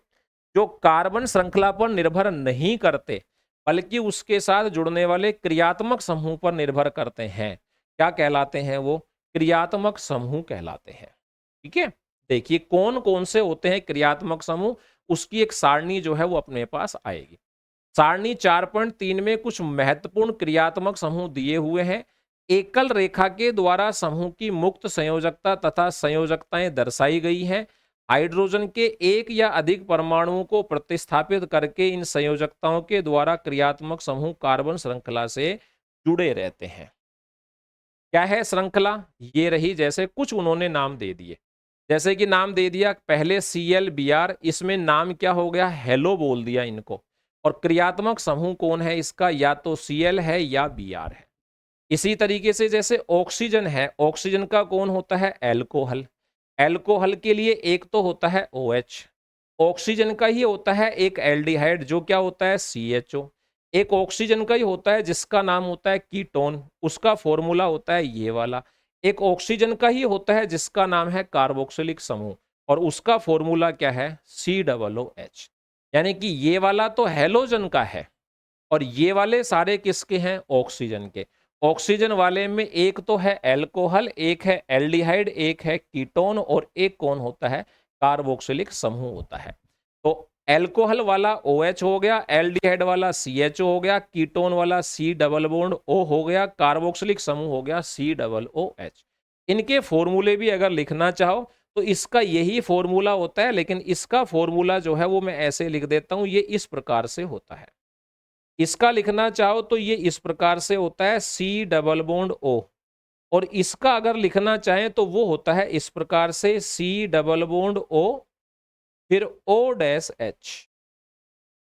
जो कार्बन श्रृंखला पर निर्भर नहीं करते बल्कि उसके साथ जुड़ने वाले क्रियात्मक समूह पर निर्भर करते हैं, क्या कहलाते हैं? वो क्रियात्मक समूह कहलाते हैं। ठीक है, देखिए कौन कौन से होते हैं क्रियात्मक समूह, उसकी एक सारणी जो है वो अपने पास आएगी। सारणी 4.3 में कुछ महत्वपूर्ण क्रियात्मक समूह दिए हुए हैं। एकल रेखा के द्वारा समूह की मुक्त संयोजकता तथा संयोजकताएं दर्शाई गई हैं। हाइड्रोजन के एक या अधिक परमाणुओं को प्रतिस्थापित करके इन संयोजकताओं के द्वारा क्रियात्मक समूह कार्बन श्रृंखला से जुड़े रहते हैं। क्या है श्रृंखला? ये रही, जैसे कुछ उन्होंने नाम दे दिए, जैसे कि नाम दे दिया पहले ClBr, इसमें नाम क्या हो गया? हेलो बोल दिया इनको। और क्रियात्मक समूह कौन है इसका? या तो Cl है या Br है। इसी तरीके से जैसे ऑक्सीजन है, ऑक्सीजन का कौन होता है? एल्कोहल। एल्कोहल के लिए एक तो होता है OH, ऑक्सीजन का ही होता है एक एल्डिहाइड जो क्या होता है? CHO। एक ऑक्सीजन का ही होता है जिसका नाम होता है कीटोन, उसका फॉर्मूला होता है ये वाला। एक ऑक्सीजन का ही होता है जिसका नाम है कार्बोक्सिलिक समूह, और उसका फॉर्मूला क्या है? COOH। यानी कि ये वाला तो हेलोजन का है और ये वाले सारे किसके हैं? ऑक्सीजन के। ऑक्सीजन वाले में एक तो है एल्कोहल, एक है एल्डिहाइड, एक है कीटोन और एक कौन होता है? कार्बोक्सिलिक समूह होता है। तो एल्कोहल वाला OH हो गया, एल्डिहाइड वाला CHO हो गया, कीटोन वाला C डबल बॉन्ड O हो गया, कार्बोक्सिलिक समूह हो गया COOH। इनके फॉर्मूले भी अगर लिखना चाहो तो इसका यही फॉर्मूला होता है, लेकिन इसका फॉर्मूला जो है वो मैं ऐसे लिख देता हूं, ये इस प्रकार से होता है। इसका लिखना चाहो तो ये इस प्रकार से होता है C डबल बॉन्ड O, और इसका अगर लिखना चाहें तो वो होता है इस प्रकार से C डबल बॉन्ड O फिर OH।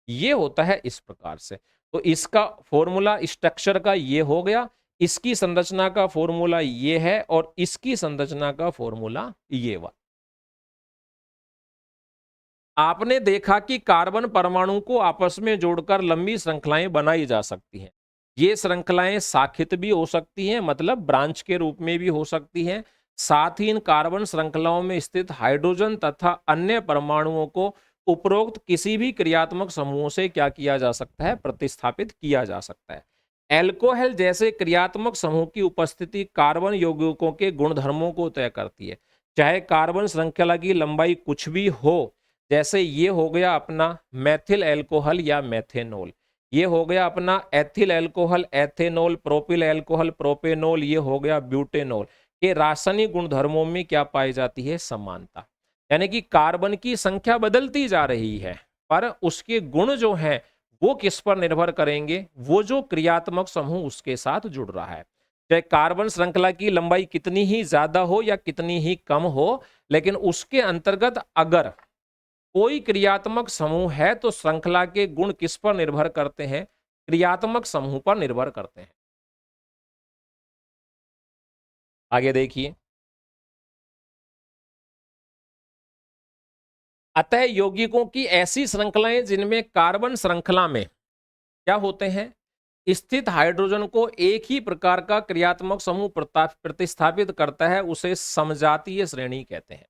ये होता है इस प्रकार से। तो इसका फॉर्मूला स्ट्रक्चर का ये हो गया, इसकी संरचना का फॉर्मूला ये है और इसकी संरचना का फॉर्मूला ये वाला। आपने देखा कि कार्बन परमाणु को आपस में जोड़कर लंबी श्रृंखलाएं बनाई जा सकती हैं। ये श्रृंखलाएं शाखित भी हो सकती हैं, मतलब ब्रांच के रूप में भी हो सकती हैं। साथ ही इन कार्बन श्रृंखलाओं में स्थित हाइड्रोजन तथा अन्य परमाणुओं को उपरोक्त किसी भी क्रियात्मक समूहों से क्या किया जा सकता है? प्रतिस्थापित किया जा सकता है। एल्कोहल जैसे क्रियात्मक समूह की उपस्थिति कार्बन यौगिकों के गुणधर्मों को तय करती है, चाहे कार्बन श्रृंखला की लंबाई कुछ भी हो। जैसे ये हो गया अपना मैथिल एल्कोहल या मेथेनॉल, ये हो गया अपना ethyl alcohol ethanol, propyl alcohol propanol, ये हो गया ब्यूटेनॉल। के रासायनिक गुणधर्मों में क्या पाई जाती है? समानता। यानी कि कार्बन की संख्या बदलती जा रही है पर उसके गुण जो हैं वो किस पर निर्भर करेंगे? वो जो क्रियात्मक समूह उसके साथ जुड़ रहा है। चाहे कार्बन श्रृंखला की लंबाई कितनी ही ज्यादा हो या कितनी ही कम हो, लेकिन उसके अंतर्गत अगर कोई क्रियात्मक समूह है तो श्रृंखला के गुण किस पर निर्भर करते हैं? क्रियात्मक समूह पर निर्भर करते हैं। आगे देखिए, अतः यौगिकों की ऐसी श्रृंखलाएं जिनमें कार्बन श्रृंखला में क्या होते हैं? स्थित हाइड्रोजन को एक ही प्रकार का क्रियात्मक समूह प्रतिस्थापित करता है, उसे समजातीय श्रेणी कहते हैं।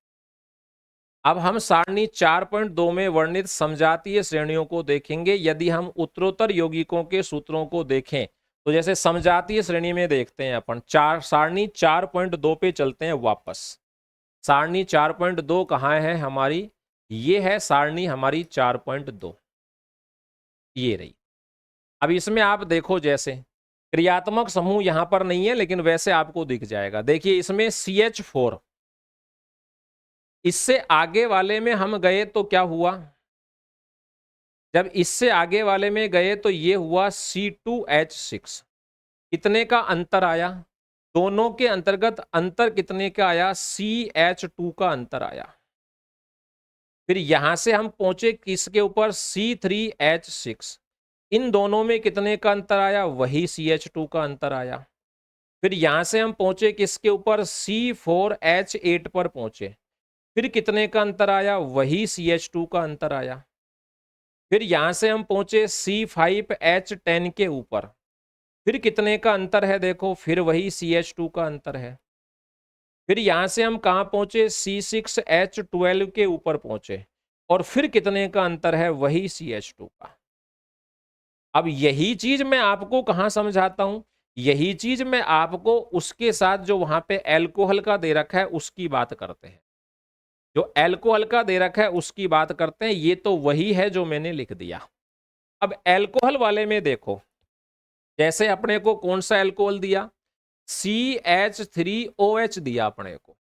अब हम सारणी 4.2 में वर्णित समजातीय श्रेणियों को देखेंगे। यदि हम उत्तरोत्तर यौगिकों के सूत्रों को देखें तो जैसे समजातीय श्रेणी में देखते हैं अपन, चार सारणी 4.2 पे चलते हैं वापस। सारणी 4.2 कहाँ है हमारी? ये है सारणी हमारी 4.2, ये रही। अब इसमें आप देखो, जैसे क्रियात्मक समूह यहां पर नहीं है लेकिन वैसे आपको दिख जाएगा। देखिए इसमें CH4, इससे आगे वाले में हम गए तो क्या हुआ? जब इससे आगे वाले में गए तो ये हुआ C2H6। कितने का अंतर आया? दोनों के अंतर्गत अंतर कितने का आया? CH2 का अंतर आया। फिर यहां से हम पहुंचे किसके ऊपर? C3H6। इन दोनों में कितने का अंतर आया? वही CH2 का अंतर आया। फिर यहां से हम पहुंचे किसके ऊपर? C4H8 पर पहुंचे। फिर कितने का अंतर आया? वही CH2 का अंतर आया। फिर यहां से हम पहुंचे C5H10 के ऊपर। फिर कितने का अंतर है? देखो, फिर वही CH2 का अंतर है। फिर यहां से हम कहां पहुंचे? C6H12 के ऊपर पहुंचे, और फिर कितने का अंतर है? वही CH2 का। अब यही चीज मैं आपको कहां समझाता हूं? यही चीज मैं आपको उसके साथ जो वहां पे एल्कोहल का दे रखा है उसकी बात करते हैं। जो एल्कोहल का दे रखा है उसकी बात करते हैं। ये तो वही है जो मैंने लिख दिया। अब एल्कोहल वाले में देखो, जैसे अपने को कौन सा एल्कोहल दिया? CH3OH दिया अपने को।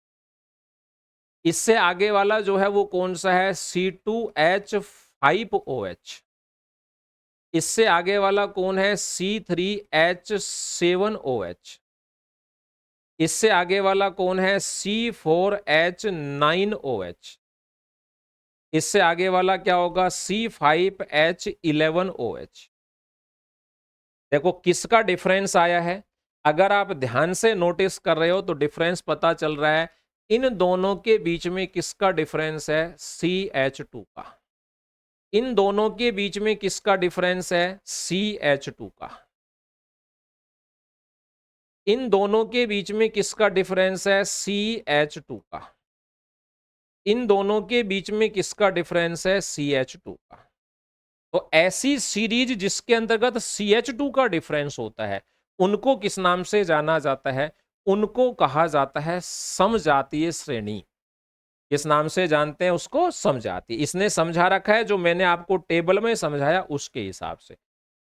इससे आगे वाला जो है वो कौन सा है? C2H5OH। इससे आगे वाला कौन है? C3H7OH। इससे आगे वाला कौन है? C4H9OH। इससे आगे वाला क्या होगा? C5H11OH। देखो किसका डिफरेंस आया है। अगर आप ध्यान से नोटिस कर रहे हो तो डिफरेंस पता चल रहा है। इन दोनों के बीच में किसका डिफरेंस है? CH2 का। इन दोनों के बीच में किसका डिफरेंस है? CH2 का। इन दोनों के बीच में किसका डिफरेंस है? CH2 का। इन दोनों के बीच में किसका डिफरेंस है? CH2 का। तो ऐसी सीरीज जिसके अंतर्गत CH2 का डिफरेंस होता है उनको किस नाम से जाना जाता है? उनको कहा जाता है समजातीय श्रेणी। किस नाम से जानते हैं उसको? समजातीय। इसने समझा रखा है जो मैंने आपको टेबल में समझाया उसके हिसाब से।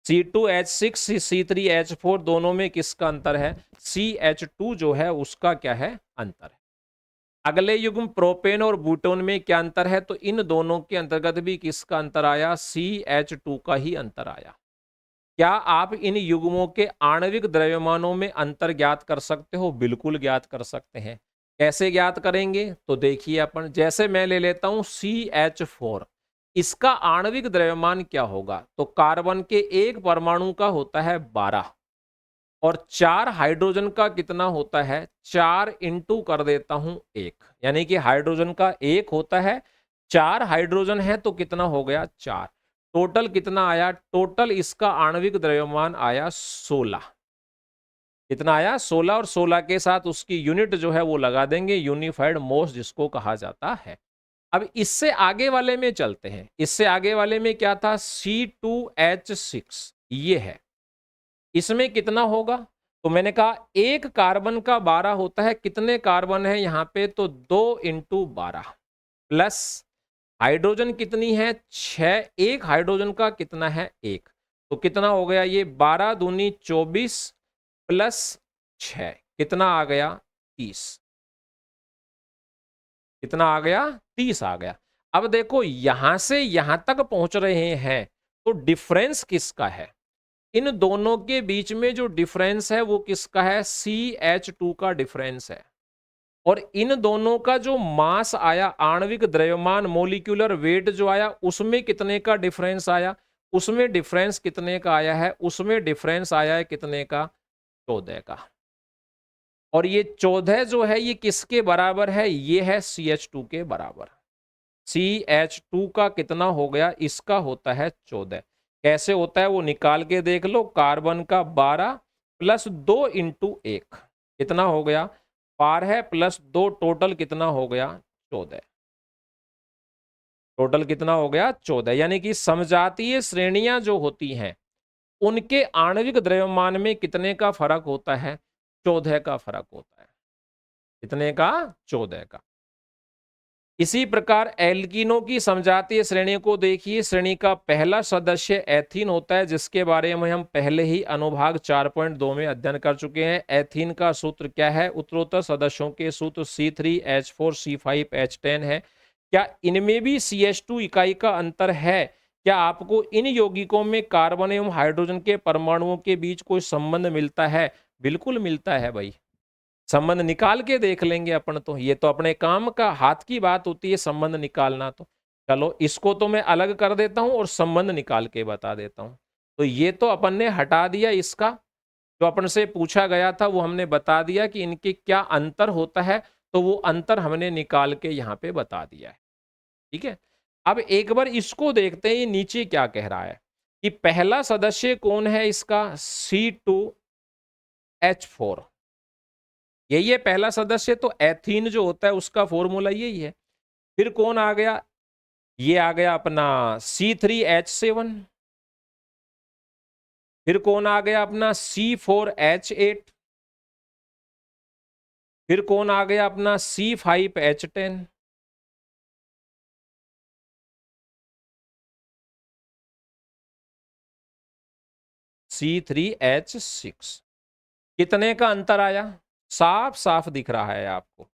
C2H6 C3H4 दोनों में किसका अंतर है? CH2 जो है उसका क्या है? अंतर है। अगले युग्म प्रोपेन और ब्यूटेन में क्या अंतर है? तो इन दोनों के अंतर्गत भी किसका अंतर आया? CH2 का ही अंतर आया। क्या आप इन युग्मों के आणविक द्रव्यमानों में अंतर ज्ञात कर सकते हो? बिल्कुल ज्ञात कर सकते हैं। कैसे ज्ञात करेंगे? तो देखिए अपन, जैसे मैं ले लेता हूं CH4, इसका आणविक द्रव्यमान क्या होगा? तो कार्बन के एक परमाणु का होता है 12, और 4 हाइड्रोजन का कितना होता है? 4 इंटू कर देता हूं 1, यानी कि हाइड्रोजन का 1 होता है, 4 हाइड्रोजन है तो कितना हो गया? 4। टोटल कितना आया? टोटल इसका आणविक द्रव्यमान आया 16। कितना आया? 16, और 16 के साथ उसकी यूनिट जो है वो लगा देंगे, यूनिफाइड मोस जिसको कहा जाता है। अब इससे आगे वाले में चलते हैं। इससे आगे वाले में क्या था? C2H6 ये है। इसमें कितना होगा? तो मैंने कहा एक कार्बन का 12 होता है। कितने कार्बन है यहां पे? तो 2 इंटू 12, प्लस हाइड्रोजन कितनी है? 6। एक हाइड्रोजन का कितना है? 1। तो कितना हो गया ये? 12 दूनी 24 प्लस 6, कितना आ गया? 30। कितना आ गया? 30 आ गया। अब देखो यहां से यहां तक पहुंच रहे हैं तो डिफरेंस किसका है? इन दोनों के बीच में जो डिफरेंस है वो किसका है? CH2 का डिफरेंस है। और इन दोनों का जो मास आया, आणविक द्रव्यमान, मोलिक्यूलर वेट जो आया, उसमें कितने का डिफरेंस आया? उसमें डिफरेंस कितने का आया है? उसमें डिफरेंस आया है कितने का? 14 का। और ये 14 जो है ये किसके बराबर है? ये है CH2 के बराबर। CH2 का कितना हो गया? इसका होता है 14। कैसे होता है वो निकाल के देख लो। कार्बन का 12 प्लस 2 इंटू 1, कितना हो गया? 12 प्लस 2, टोटल कितना हो गया? 14। टोटल कितना हो गया? 14। यानी कि समजातीय श्रेणियां जो होती हैं उनके आणविक द्रव्यमान में कितने का फर्क होता है? 14 का फर्क होता है। कितने का? 14 का। इसी प्रकार एल्कीनों की समजातीय श्रेणी को देखिए। श्रेणी का पहला सदस्य एथीन होता है, जिसके बारे में हम पहले ही अनुभाग 4.2 में अध्ययन कर चुके हैं। एथीन का सूत्र क्या है? उत्तरोत्तर सदस्यों के सूत्र C3H4C5H10 है। क्या इनमें भी CH2 इकाई का अंतर है? क्या आपको इन यौगिकों में कार्बन एवं हाइड्रोजन के परमाणुओं के बीच कोई संबंध मिलता है? बिल्कुल मिलता है भाई। संबंध निकाल के देख लेंगे अपन, तो ये तो अपने काम का हाथ की बात होती है संबंध निकालना। तो चलो इसको तो मैं अलग कर देता हूं और संबंध निकाल के बता देता हूं। तो ये तो अपन ने हटा दिया, इसका जो अपन से पूछा गया था वो हमने बता दिया कि इनके क्या अंतर होता है, तो वो अंतर हमने निकाल के यहाँ पे बता दिया है। ठीक है, अब एक बार इसको देखते हैं ये नीचे क्या कह रहा है कि पहला सदस्य कौन है इसका? C2H4, यही है पहला सदस्य। तो एथीन जो होता है उसका फॉर्मूला यही है। फिर कौन आ गया? ये आ गया अपना C3H7। फिर कौन आ गया अपना? C4H8। फिर कौन आ गया अपना? C5H10। C3H6। कितने का अंतर आया? साफ साफ दिख रहा है आपको।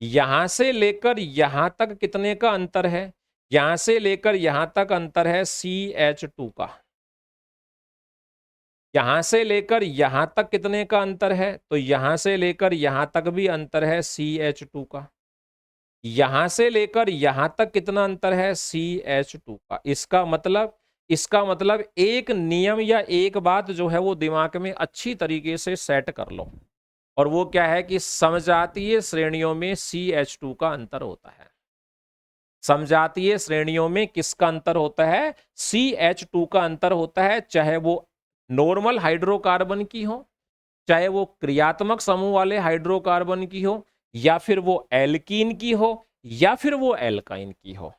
यहां से लेकर यहां तक कितने का अंतर है? यहां से लेकर यहां तक अंतर है CH2 का। यहां से लेकर यहां तक कितने का अंतर है? तो यहां से लेकर यहां तक भी अंतर है CH2 का। यहां से लेकर यहां तक कितना अंतर है? CH2 का। इसका मतलब एक नियम या एक बात जो है वो दिमाग में अच्छी तरीके से सेट कर लो, और वो क्या है कि समजातीय श्रेणियों में CH2 का अंतर होता है। समजातीय श्रेणियों में किसका अंतर होता है? CH2 का अंतर होता है, चाहे वो नॉर्मल हाइड्रोकार्बन की हो, चाहे वो क्रियात्मक समूह वाले हाइड्रोकार्बन की हो, या फिर वो एल्कीन की हो, या फिर वो एल्काइन की हो।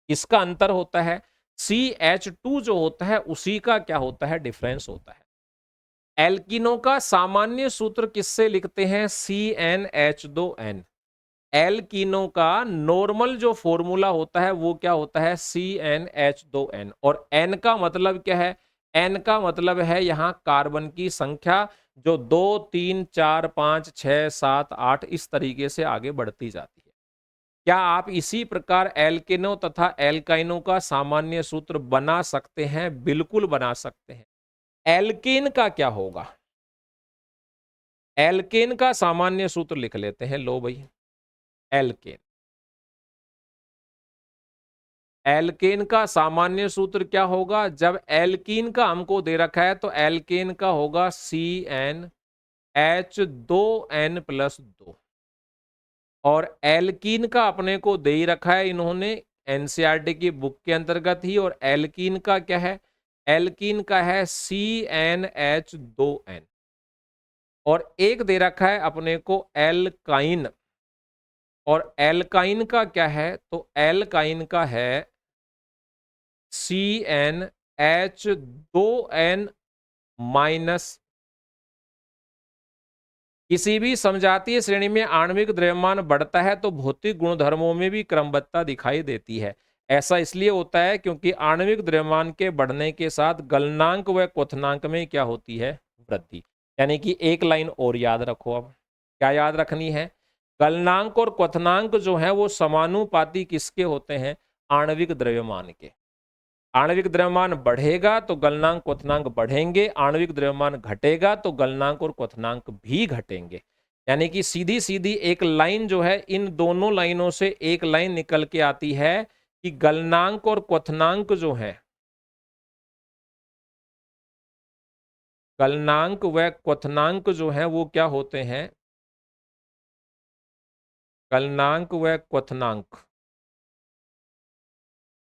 इसका अंतर होता है। CH2 जो होता है उसी का क्या होता है? डिफरेंस होता है। एल्कीनों का सामान्य सूत्र किससे लिखते हैं? CnH2n। एल्कीनों का नॉर्मल जो फॉर्मूला होता है वो क्या होता है? CnH2n। और n का मतलब क्या है? n का मतलब है यहां कार्बन की संख्या, जो 2 3 4 5 6 7 8 इस तरीके से आगे बढ़ती जाती है। क्या आप इसी प्रकार एल्केनों तथा एल्काइनों का सामान्य सूत्र बना सकते हैं? बिल्कुल बना सकते हैं। एल्केन का क्या होगा? एल्केन का सामान्य सूत्र लिख लेते हैं। लो भाई, एल्केन। एल्केन का सामान्य सूत्र क्या होगा? जब एल्कीन का हमको दे रखा है तो एल्केन का होगा CnH2n+2। और एल्कीन का अपने को दे ही रखा है इन्होंने एनसीईआरटी की बुक के अंतर्गत ही। और एल्कीन का क्या है? एल्कीन का है CnH2n। और एक दे रखा है अपने को एल्काइन। और एल्काइन का क्या है? तो एल्काइन का है CnH2n-। किसी भी समजातीय श्रेणी में आणविक द्रव्यमान बढ़ता है तो भौतिक गुणधर्मों में भी क्रमबद्धता दिखाई देती है। ऐसा इसलिए होता है क्योंकि आणविक द्रव्यमान के बढ़ने के साथ गलनांक व क्वथनांक में क्या होती है? वृद्धि। यानी कि एक लाइन और याद रखो। अब क्या याद रखनी है? गलनांक और क्वथनांक जो है वो समानुपाती किसके होते हैं? आणविक द्रव्यमान के। आणविक द्रव्यमान बढ़ेगा तो गलनांक क्वथनांक बढ़ेंगे, आणविक द्रव्यमान घटेगा तो गलनांक और क्वथनांक भी घटेंगे। यानी कि सीधी सीधी एक लाइन जो है, इन दोनों लाइनों से एक लाइन निकल के आती है कि गलनांक और क्वथनांक जो है, गलनांक व क्वथनांक जो है वो क्या होते हैं? गलनांक व क्वथनांक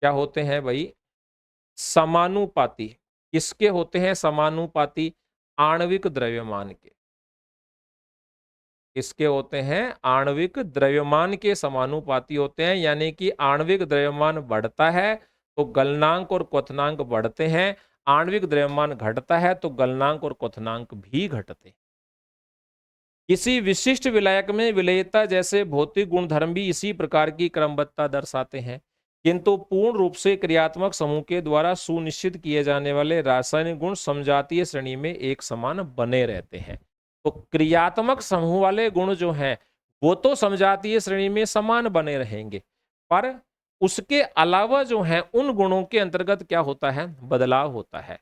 क्या होते हैं भाई? समानुपाती। किसके होते हैं समानुपाती? आणविक द्रव्यमान के। किसके होते हैं? आणविक द्रव्यमान के समानुपाती होते हैं। यानी कि आणविक द्रव्यमान बढ़ता है तो गलनांक और क्वथनांक बढ़ते हैं, आणविक द्रव्यमान घटता है तो गलनांक और क्वथनांक भी घटते। किसी विशिष्ट विलायक में विलेयता जैसे भौतिक गुणधर्म भी इसी प्रकार की क्रमबद्धता दर्शाते हैं, किंतु पूर्ण रूप से क्रियात्मक समूह के द्वारा सुनिश्चित किए जाने वाले रासायनिक गुण समजातीय श्रेणी में एक समान बने रहते हैं। तो क्रियात्मक समूह वाले गुण जो हैं वो तो समजातीय श्रेणी में समान बने रहेंगे, पर उसके अलावा जो है उन गुणों के अंतर्गत क्या होता है, बदलाव होता है।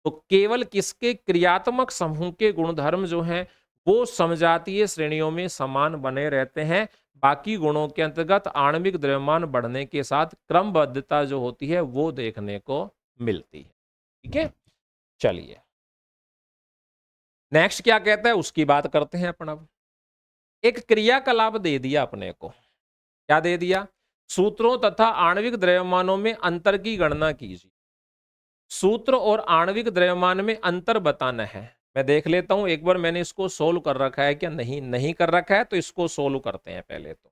तो केवल किसके क्रियात्मक समूह के गुणधर्म जो हैं वो समजातीय श्रेणियों में समान बने रहते हैं, बाकी गुणों के अंतर्गत आणविक द्रव्यमान बढ़ने के साथ क्रमबद्धता जो होती है वो देखने को मिलती है। ठीक है, चलिए नेक्स्ट क्या कहता है उसकी बात करते हैं अपन। अब एक क्रियाकलाप दे दिया अपने को, क्या दे दिया, सूत्रों तथा आणविक द्रव्यमानों में अंतर की गणना कीजिए। सूत्र और आणविक द्रव्यमान में अंतर बताना है। मैं देख लेता हूं एक बार मैंने इसको सोल्व कर रखा है क्या, नहीं नहीं कर रखा है तो इसको सोल्व करते हैं पहले। तो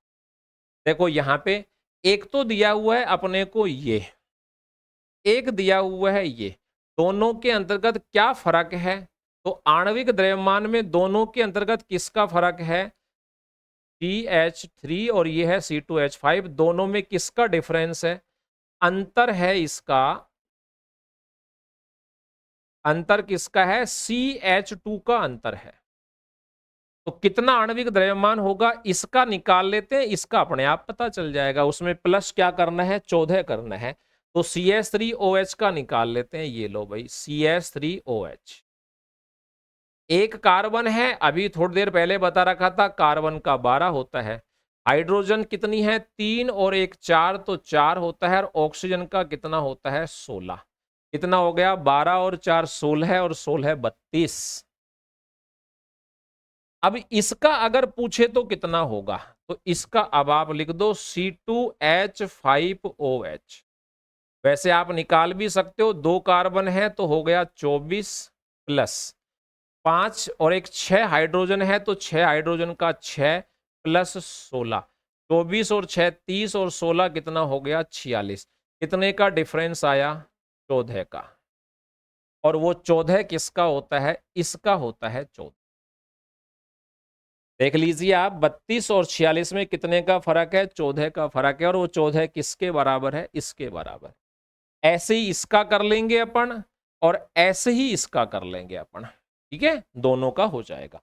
देखो यहां पे एक तो दिया हुआ है अपने को ये, एक दिया हुआ है ये, दोनों के अंतर्गत क्या फर्क है, तो आणविक द्रव्यमान में दोनों के अंतर्गत किसका फर्क है, CH3 और ये है C2H5, दोनों में किसका डिफरेंस है, अंतर है इसका, अंतर किसका है, CH2 का अंतर है। तो कितना आणविक द्रव्यमान होगा इसका निकाल लेते हैं, इसका अपने आप पता चल जाएगा। उसमें प्लस क्या करना है, 14 करना है। तो CH3OH का निकाल लेते हैं, ये लो भाई CH3OH। एक कार्बन है, अभी थोड़ी देर पहले बता रखा था कार्बन का 12 होता है। हाइड्रोजन कितनी है, 3 और 1 4, तो 4 होता है। और ऑक्सीजन का कितना होता है, 16। कितना हो गया, 12 और 4 16 और 16 32। अब इसका अगर पूछे तो कितना होगा, तो इसका अब आप लिख दो C2H5OH। वैसे आप निकाल भी सकते हो, 2 कार्बन है तो हो गया 24 प्लस 5 और 1 6 हाइड्रोजन है तो 6 हाइड्रोजन का 6 प्लस 16, 24 और 6 30 और 16 कितना हो गया 46। कितने का डिफरेंस आया, 14 का। और वो 14 किसका होता है, इसका होता है 14। देख लीजिए आप, 32 और 46 में कितने का फर्क है, 14 का फर्क है। और वो 14 किसके बराबर है, इसके बराबर। ऐसे ही इसका कर लेंगे अपन और ऐसे ही इसका कर लेंगे अपन। ठीक है, दोनों का हो जाएगा।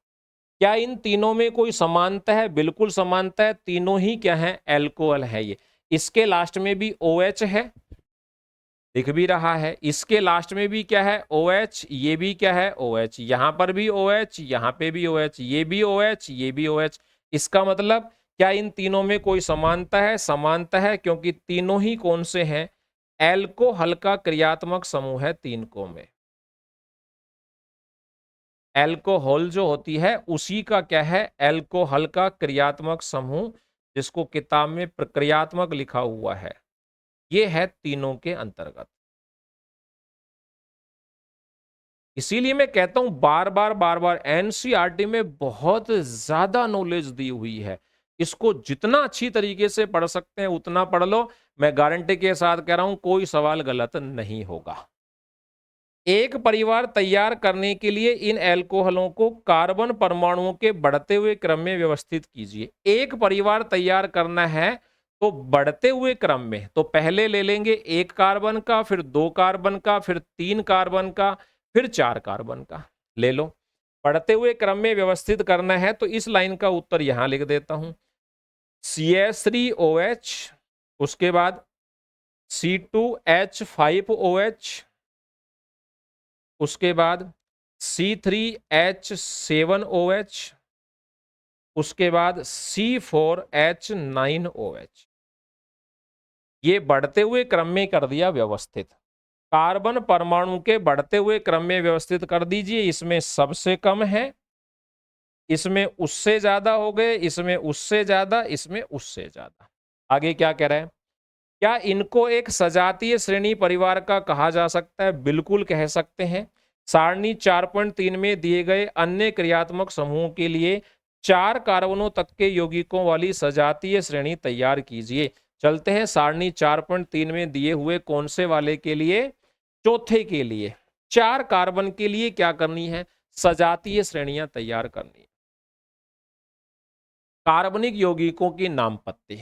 क्या इन तीनों में कोई समानता है, बिल्कुल समानता है, तीनों ही क्या है, एल्कोहल है। ये इसके लास्ट में भी OH है, दिख भी रहा है। इसके लास्ट में भी क्या है, OH, ये भी क्या है, OH, यहां पर भी OH, यहां पे भी OH, ये भी OH, ये भी OH। इसका मतलब क्या इन तीनों में कोई समानता है, समानता है, क्योंकि तीनों ही कौन से हैं, एल्कोहल का क्रियात्मक समूह है तीन को में। एल्कोहल जो होती है उसी का क्या है, एल्कोहल का क्रियात्मक समूह, जिसको किताब में प्रक्रियात्मक लिखा हुआ है, ये है तीनों के अंतर्गत। इसीलिए मैं कहता हूं बार बार एनसीईआरटी में बहुत ज्यादा नॉलेज दी हुई है। इसको जितना अच्छी तरीके से पढ़ सकते हैं उतना पढ़ लो। मैं गारंटी के साथ कह रहा हूं कोई सवाल गलत नहीं होगा। एक परिवार तैयार करने के लिए इन एल्कोहलों को कार्बन परमाणुओं के बढ़ते हुए क्रम में व्यवस्थित कीजिए। एक परिवार तैयार करना है तो बढ़ते हुए क्रम में, तो पहले ले लेंगे 1 कार्बन का, फिर 2 कार्बन का, फिर 3 कार्बन का, फिर 4 कार्बन का ले लो। बढ़ते हुए क्रम में व्यवस्थित करना है तो इस लाइन का उत्तर यहां लिख देता हूं, CH3OH, उसके बाद C2H5OH, उसके बाद C3H7OH, उसके बाद C4H9OH। ये बढ़ते हुए क्रम में कर दिया व्यवस्थित। कार्बन परमाणु के बढ़ते हुए क्रम में व्यवस्थित कर दीजिए। इसमें सबसे कम है, इसमें उससे ज्यादा हो गए, इसमें उससे ज्यादा, इसमें उससे ज्यादा। आगे क्या कह रहे हैं, क्या इनको एक सजातीय श्रेणी परिवार का कहा जा सकता है, बिल्कुल कह सकते हैं। सारणी 4.3 में दिए गए अन्य क्रियात्मक समूहों के लिए 4 कार्बनों तक के यौगिकों वाली सजातीय श्रेणी तैयार कीजिए। चलते हैं सारणी 4.3 में दिए हुए कौन से वाले के लिए, चौथे के लिए। 4 कार्बन के लिए क्या करनी है, सजातीय श्रेणियां तैयार करनी है। कार्बनिक यौगिकों की नाम पत्ती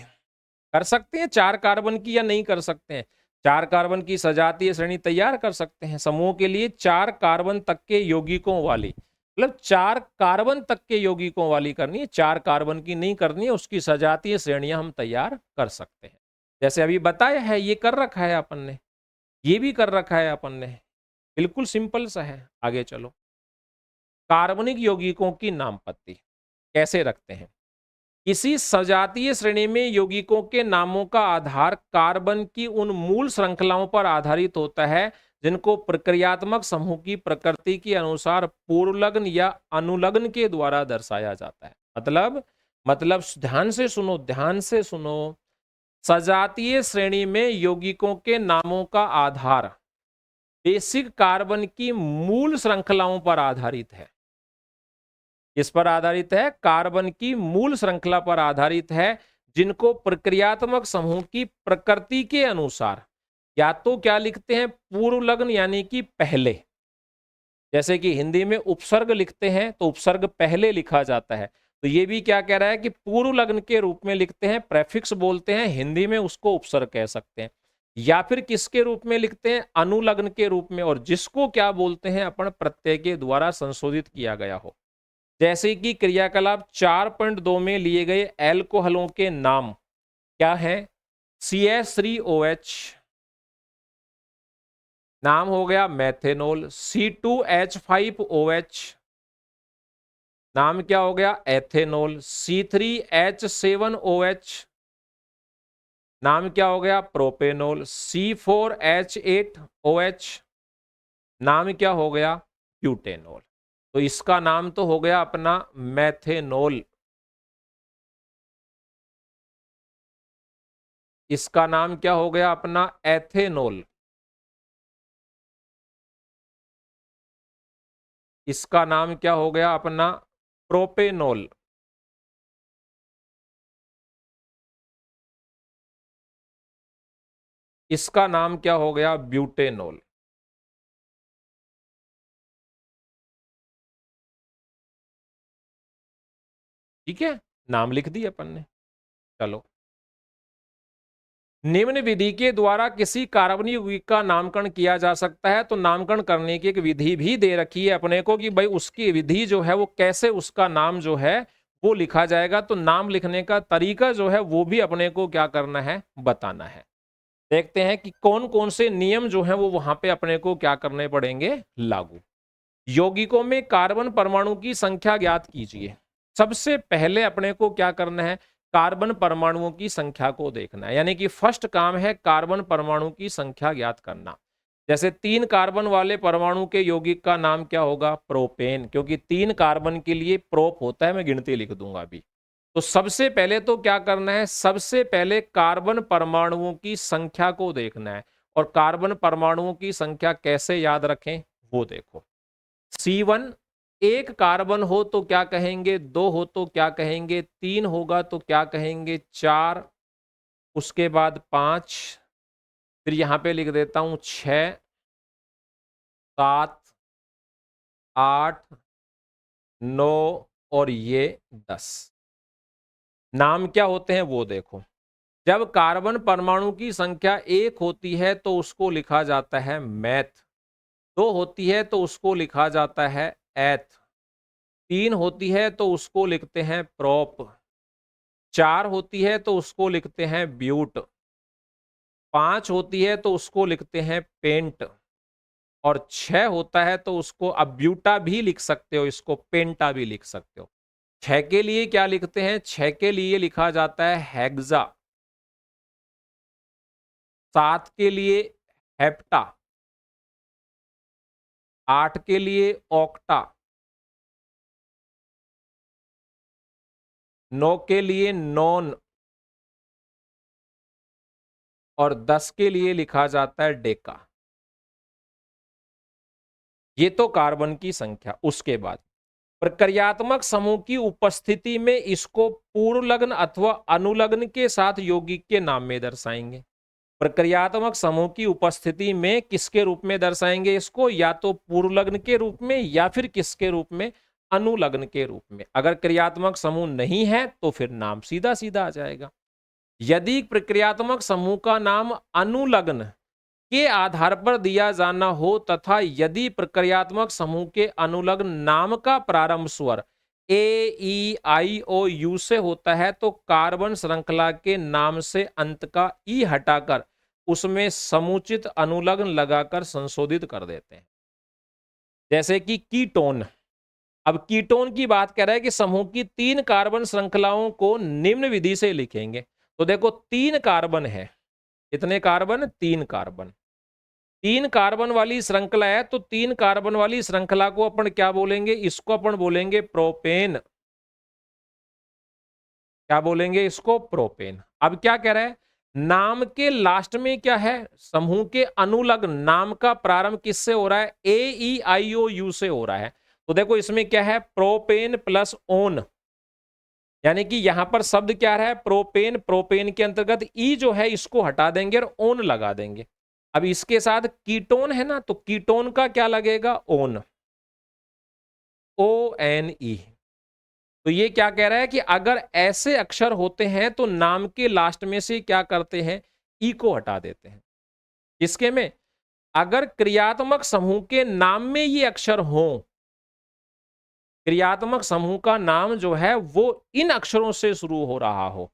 कर सकते हैं 4 कार्बन की या नहीं कर सकते हैं, 4 कार्बन की सजातीय श्रेणी तैयार कर सकते हैं। समूह के लिए 4 कार्बन तक के यौगिकों वाली, मतलब 4 कार्बन तक के यौगिकों वाली करनी है, 4 कार्बन की नहीं करनी है, उसकी सजातीय श्रेणियां हम तैयार कर सकते हैं। जैसे अभी बताया है, ये कर रखा है अपन ने, ये भी कर रखा है अपन ने, बिल्कुल सिंपल सा है। आगे चलो, कार्बनिक यौगिकों की नाम पत्ती कैसे रखते हैं। किसी सजातीय श्रेणी में यौगिकों के नामों का आधार कार्बन की उन मूल श्रृंखलाओं पर आधारित होता है जिनको प्रक्रियात्मक समूह की प्रकृति के अनुसार पूर्वलग्न या अनुलग्न के द्वारा दर्शाया जाता है। मतलब ध्यान से सुनो, ध्यान से सुनो। सजातीय श्रेणी में यौगिकों के नामों का आधार बेसिक कार्बन की मूल श्रृंखलाओं पर आधारित है। किस पर आधारित है, कार्बन की मूल श्रृंखला पर आधारित है, जिनको प्रक्रियात्मक समूह की प्रकृति के अनुसार या तो क्या लिखते हैं, पूर्वलग्न यानी कि पहले, जैसे कि हिंदी में उपसर्ग लिखते हैं तो उपसर्ग पहले लिखा जाता है, तो ये भी क्या कह रहा है कि पूर्वलग्न के रूप में लिखते हैं, प्रेफिक्स बोलते हैं हिंदी में, उसको उपसर्ग कह सकते हैं। या फिर किसके रूप में लिखते हैं, अनुलग्न के रूप में, और जिसको क्या बोलते हैं अपन, प्रत्यय के द्वारा संशोधित किया गया हो। जैसे कि क्रियाकलाप 4.2 में लिए गए एल्कोहलों के नाम क्या है, CH3OH नाम हो गया मेथेनॉल, C2H5OH नाम क्या हो गया, एथेनॉल, C3H7OH नाम क्या हो गया, प्रोपेनॉल, C4H8OH नाम क्या हो गया, ब्यूटेनॉल। तो इसका नाम तो हो गया अपना मेथेनॉल, इसका नाम क्या हो गया अपना एथेनॉल, इसका नाम क्या हो गया अपना प्रोपेनॉल, इसका नाम क्या हो गया ब्यूटेनॉल। ठीक है, नाम लिख दिए अपन ने। चलो, निम्न विधि के द्वारा किसी कार्बनिक यौगिक का नामकरण किया जा सकता है, तो नामकरण करने की एक विधि भी दे रखी है अपने को कि भाई उसकी विधि जो है वो कैसे उसका नाम जो है वो लिखा जाएगा, तो नाम लिखने का तरीका जो है वो भी अपने को क्या करना है, बताना है। देखते हैं कि कौन कौन से नियम जो है वो वहां पे अपने को क्या करने पड़ेंगे, लागू। यौगिकों में कार्बन परमाणु की संख्या ज्ञात कीजिए। सबसे पहले अपने को क्या करना है, कार्बन परमाणुओं की संख्या को देखना है, यानी कि फर्स्ट काम है कार्बन परमाणु की संख्या ज्ञात करना। जैसे 3 कार्बन वाले परमाणु के यौगिक का नाम क्या होगा, प्रोपेन, क्योंकि 3 कार्बन के लिए प्रोप होता है, मैं गिनती लिख दूंगा अभी। तो सबसे पहले तो क्या करना है, सबसे पहले कार्बन परमाणुओं की संख्या को देखना है, और कार्बन परमाणुओं की संख्या कैसे याद रखें वो देखो। C1 एक कार्बन हो तो क्या कहेंगे, 2 हो तो क्या कहेंगे, 3 होगा तो क्या कहेंगे, 4, उसके बाद 5, फिर यहां पे लिख देता हूं 6, 7, 8, 9 और ये 10। नाम क्या होते हैं वो देखो। जब कार्बन परमाणु की संख्या 1 होती है तो उसको लिखा जाता है मैथ, 2 होती है तो उसको लिखा जाता है एथ, 3 होती है तो उसको लिखते हैं प्रोप, 4 होती है तो उसको लिखते हैं ब्यूट, 5 होती है तो उसको लिखते हैं पेंट, और 6 होता है तो उसको अब ब्यूटा भी लिख सकते हो, इसको पेंटा भी लिख सकते हो। 6 के लिए क्या लिखते हैं, 6 के लिए लिखा जाता है हेक्सा, 7 के लिए हेप्टा, 8 के लिए ऑक्टा, 9 के लिए नॉन, और 10 के लिए लिखा जाता है डेका। ये तो कार्बन की संख्या। उसके बाद प्रक्रियात्मक समूह की उपस्थिति में इसको पूर्वलग्न अथवा अनुलग्न के साथ यौगिक के नाम में दर्शाएंगे। प्रक्रियात्मक समूह की उपस्थिति में किसके रूप में दर्शाएंगे इसको, या तो पूर्व लग्न के रूप में या फिर किसके रूप में, अनुलग्न के रूप में। अगर क्रियात्मक समूह नहीं है तो फिर नाम सीधा सीधा आ जाएगा। यदि प्रक्रियात्मक समूह का नाम अनुलग्न के आधार पर दिया जाना हो तथा यदि प्रक्रियात्मक समूह के अनुलग्न नाम का प्रारंभ स्वर ए ई आई ओ यू से होता है तो कार्बन श्रृंखला के नाम से अंत का ई हटाकर उसमें समुचित अनुलग्न लगाकर संशोधित कर देते हैं। जैसे कि कीटोन। अब कीटोन की बात कर रहा है कि समूह की 3 कार्बन श्रृंखलाओं को निम्न विधि से लिखेंगे। तो देखो 3 कार्बन है, कितने कार्बन, 3 कार्बन, 3 कार्बन वाली श्रृंखला है तो 3 कार्बन वाली श्रृंखला को अपन क्या बोलेंगे, इसको अपन बोलेंगे प्रोपेन। क्या बोलेंगे इसको, प्रोपेन। अब क्या कह रहा है, नाम के लास्ट में क्या है, समूह के अनुलग्न नाम का प्रारंभ किससे हो रहा है, ए ई आई ओ यू से हो रहा है। तो देखो इसमें क्या है, प्रोपेन प्लस ओन, यानी कि यहां पर शब्द क्या रहा है, प्रोपेन। प्रोपेन के अंतर्गत ई जो है इसको हटा देंगे और ओन लगा देंगे। अब इसके साथ कीटोन है ना, तो कीटोन का क्या लगेगा, ओन, ओ एन ई। तो ये क्या कह रहा है कि अगर ऐसे अक्षर होते हैं तो नाम के लास्ट में से क्या करते हैं, ई को हटा देते हैं। इसके में अगर क्रियात्मक समूह के नाम में ये अक्षर हो, क्रियात्मक समूह का नाम जो है वो इन अक्षरों से शुरू हो रहा हो,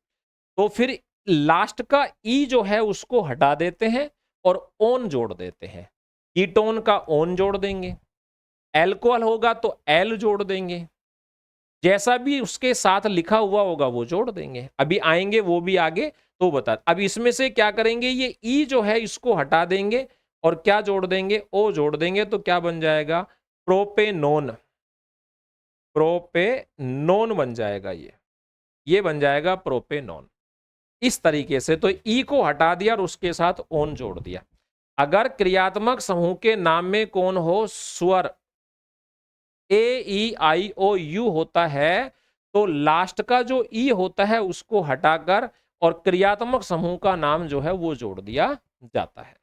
तो फिर लास्ट का ई जो है उसको हटा देते हैं और ओन जोड़ देते हैं। कीटोन का ओन जोड़ देंगे, एल्कोहल होगा तो एल जोड़ देंगे, जैसा भी उसके साथ लिखा हुआ होगा वो जोड़ देंगे। अभी आएंगे वो भी आगे तो बता। अब इसमें से क्या करेंगे, ये ई जो है इसको हटा देंगे और क्या जोड़ देंगे, ओ जोड़ देंगे, तो क्या बन जाएगा, प्रोपेनोन। प्रोपेनोन बन जाएगा, ये बन जाएगा प्रोपेनोन। इस तरीके से तो ई को हटा दिया और उसके साथ ओन जोड़ दिया। अगर क्रियात्मक समूह के नाम में कौन हो, स्वर ए ई आई ओ यू होता है तो लास्ट का जो ई होता है उसको हटाकर और क्रियात्मक समूह का नाम जो है वो जोड़ दिया जाता है।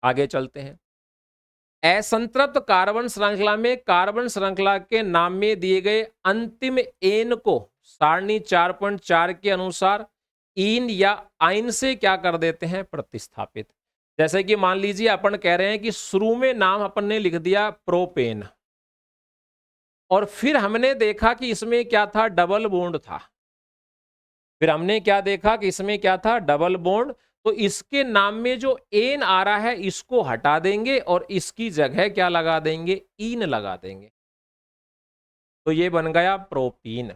आगे चलते हैं। असंतृप्त कार्बन श्रृंखला में कार्बन श्रृंखला के नाम में दिए गए अंतिम एन को सारणी 4.4 के अनुसार इन या आइन से क्या कर देते हैं, प्रतिस्थापित। जैसे कि मान लीजिए अपन कह रहे हैं कि शुरू में नाम अपन ने लिख दिया प्रोपेन और फिर हमने देखा कि इसमें क्या था, डबल बॉन्ड था। फिर हमने क्या देखा कि इसमें क्या था, डबल बॉन्ड। तो इसके नाम में जो एन आ रहा है इसको हटा देंगे और इसकी जगह क्या लगा देंगे, ईन लगा देंगे। तो ये बन गया प्रोपीन।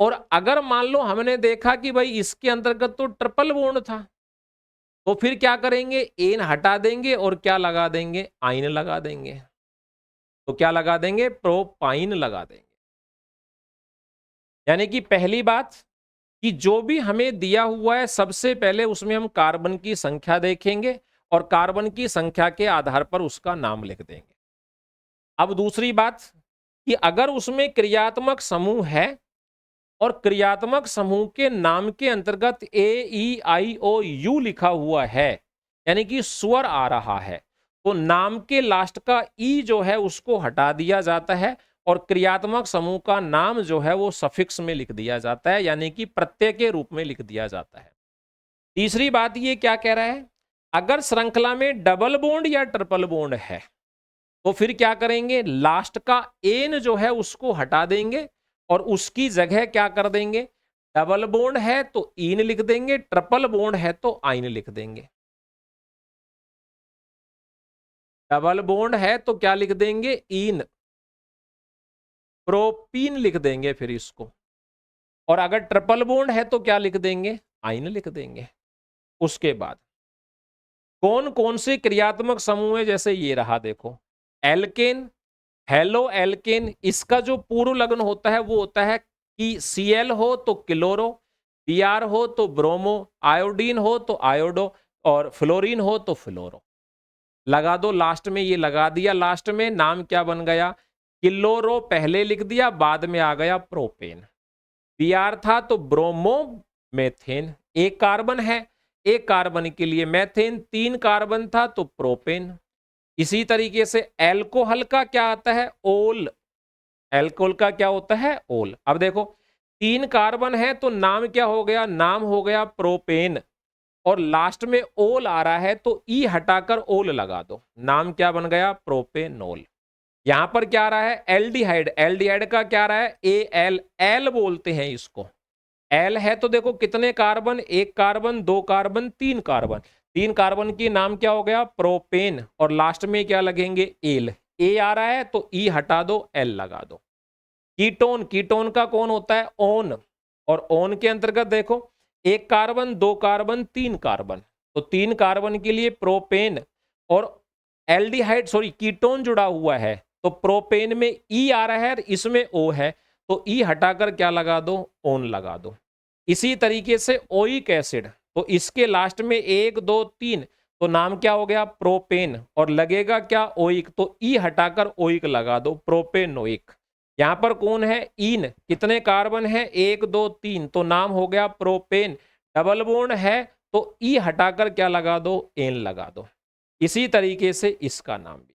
और अगर मान लो हमने देखा कि भाई इसके अंतर्गत तो ट्रिपल बॉन्ड था, तो फिर क्या करेंगे, एन हटा देंगे और क्या लगा देंगे, आइन लगा देंगे। तो क्या लगा देंगे, प्रोपाइन लगा देंगे। यानी कि पहली बात कि जो भी हमें दिया हुआ है सबसे पहले उसमें हम कार्बन की संख्या देखेंगे और कार्बन की संख्या के आधार पर उसका नाम लिख देंगे। अब दूसरी बात कि अगर उसमें क्रियात्मक समूह है और क्रियात्मक समूह के नाम के अंतर्गत ए ई आई ओ यू लिखा हुआ है, यानी कि स्वर आ रहा है, तो नाम के लास्ट का ई जो है उसको हटा दिया जाता है और क्रियात्मक समूह का नाम जो है वो सफिक्स में लिख दिया जाता है, यानी कि प्रत्यय के रूप में लिख दिया जाता है। तीसरी बात ये क्या कह रहा है, अगर श्रृंखला में डबल बॉन्ड या ट्रिपल बॉन्ड है तो फिर क्या करेंगे, लास्ट का एन जो है उसको हटा देंगे और उसकी जगह क्या कर देंगे, डबल बॉन्ड है तो इन लिख देंगे, ट्रिपल बॉन्ड है तो आइन लिख देंगे। डबल बॉन्ड है तो क्या लिख देंगे, इन, प्रोपीन लिख देंगे फिर इसको। और अगर ट्रिपल बॉन्ड है तो क्या लिख देंगे, आइन लिख देंगे। उसके बाद कौन कौन से क्रियात्मक समूह है, जैसे ये रहा देखो, एल्केन, हेलो एल्केन, इसका जो पूर्व लग्न होता है वो होता है कि Cl हो तो क्लोरो, Br हो तो ब्रोमो, आयोडीन हो तो आयोडो और फ्लोरीन हो तो फ्लोरो। लगा दो लास्ट में, ये लगा दिया लास्ट में, नाम क्या बन गया, क्लोरो पहले लिख दिया, बाद में आ गया प्रोपेन। Br था तो ब्रोमो मेथेन, एक कार्बन है, एक कार्बन के लिए, मेथेन 3 कार्बन था तो प्रोपेन। इसी तरीके से एल्कोहल का क्या आता है, ओल। एल्कोहल का क्या होता है, ओल। अब देखो 3 कार्बन है तो नाम क्या हो गया, नाम हो गया प्रोपेन, और लास्ट में ओल आ रहा है तो ई हटाकर ओल लगा दो, नाम क्या बन गया, प्रोपेनोल। यहां पर क्या आ रहा है, एल्डिहाइड, एल्डिहाइड का क्या आ रहा है, ए एल, एल बोलते हैं इसको। एल है तो देखो कितने कार्बन, एक कार्बन, दो कार्बन, तीन कार्बन, तीन कार्बन की नाम क्या हो गया, प्रोपेन, और लास्ट में क्या लगेंगे, एल। ए आ रहा है तो ई हटा दो, एल लगा दो। कीटोन, कीटोन का कौन होता है, ओन, और ओन के अंतर्गत देखो एक कार्बन, दो कार्बन, तीन कार्बन, तो तीन कार्बन के लिए प्रोपेन, और एल्डिहाइड सॉरी कीटोन जुड़ा हुआ है तो प्रोपेन में ई आ रहा है, इसमें ओ है तो ई हटाकर क्या लगा दो, ओन लगा दो। इसी तरीके से ओइक एसिड, तो इसके लास्ट में एक दो तीन तो नाम क्या हो गया, प्रोपेन, और लगेगा क्या, ओइक, तो ई हटाकर ओइक लगा दो, प्रोपेनोइक। यहां पर कौन है, इन, कितने कार्बन है, एक दो तीन, तो नाम हो गया प्रोपेन। डबल बॉन्ड है तो ई हटाकर क्या लगा दो, एन लगा दो। इसी तरीके से इसका नाम भी,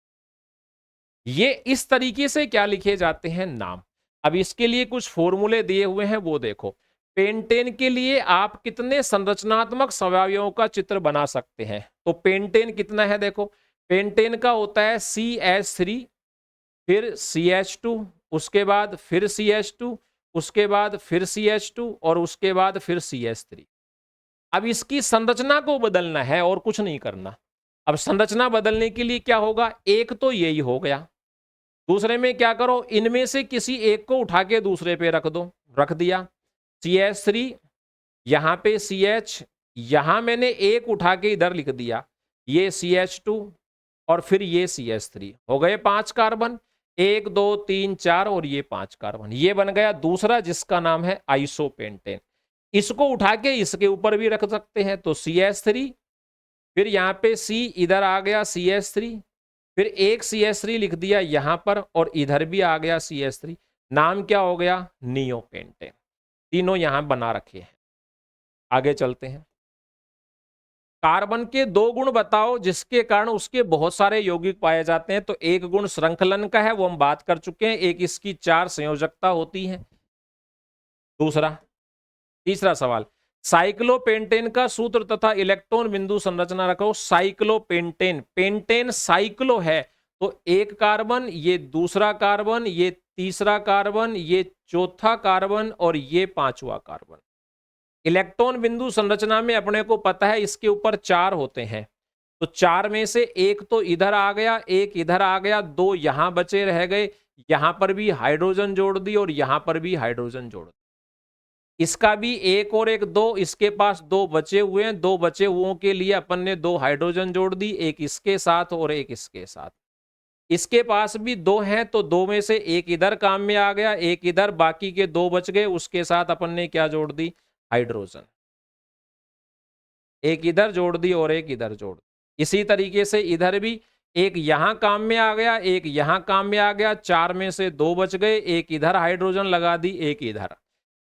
ये इस तरीके से क्या लिखे जाते हैं, नाम। अब इसके लिए कुछ फॉर्मूले दिए हुए हैं वो देखो। पेंटेन के लिए आप कितने संरचनात्मक अवयवों का चित्र बना सकते हैं, तो पेंटेन कितना है, देखो पेंटेन का होता है CH3, फिर CH2, उसके बाद फिर CH2, उसके बाद फिर CH2, और उसके बाद फिर CH3। अब इसकी संरचना को बदलना है और कुछ नहीं करना। अब संरचना बदलने के लिए क्या होगा, एक तो यही हो गया, दूसरे में क्या करो, इनमें से किसी एक को उठा के दूसरे पे रख दो, रख दिया, CH3, यहां पे CH, यहां मैंने एक उठा के इधर लिख दिया, ये CH2, और फिर ये CH3, हो गए 5 कार्बन, 1 2 3 4, और ये 5 कार्बन, ये बन गया दूसरा जिसका नाम है आइसोपेंटेन। इसको उठा के इसके ऊपर भी रख सकते हैं, तो CH3, फिर यहां पे C, इधर आ गया CH3, फिर एक CH3 लिख दिया यहां पर, और इधर भी आ गया CH3, नाम क्या हो गया, नियोपेंटेन। तीनों यहां बना रखे हैं। आगे चलते हैं। कार्बन के दो गुण बताओ जिसके कारण उसके बहुत सारे यौगिक पाए जाते हैं, तो एक गुण श्रृंखलन का है, वो हम बात कर चुके हैं, एक इसकी 4 संयोजकता होती है। दूसरा, तीसरा सवाल, साइक्लोपेंटेन का सूत्र तथा इलेक्ट्रॉन बिंदु संरचना रखो। साइक्लोपेंटेन, पेंटेन साइक्लो है तो एक कार्बन, ये दूसरा कार्बन, ये तीसरा कार्बन, ये चौथा कार्बन, और ये पांचवा कार्बन। इलेक्ट्रॉन बिंदु संरचना में अपने को पता है इसके ऊपर 4 होते हैं, तो 4 में से एक तो इधर आ गया, एक इधर आ गया, दो यहां बचे रह गए, यहां पर भी हाइड्रोजन जोड़ दी और यहां पर भी हाइड्रोजन जोड़ दी। इसका भी एक और एक दो, इसके पास दो बचे हुए हैं, दो बचे हुओं के लिए अपन ने दो हाइड्रोजन जोड़ दी, एक इसके साथ और एक इसके साथ। इसके पास भी दो हैं तो दो में से एक इधर काम में आ गया, एक इधर, बाकी के दो बच गए, उसके साथ अपन ने क्या जोड़ दी, हाइड्रोजन। एक इधर जोड़ दी और एक इधर जोड़ दी। इसी तरीके से इधर भी एक यहां काम में आ गया, एक यहां काम में आ गया, 4 में से दो बच गए, एक इधर हाइड्रोजन लगा दी, एक इधर।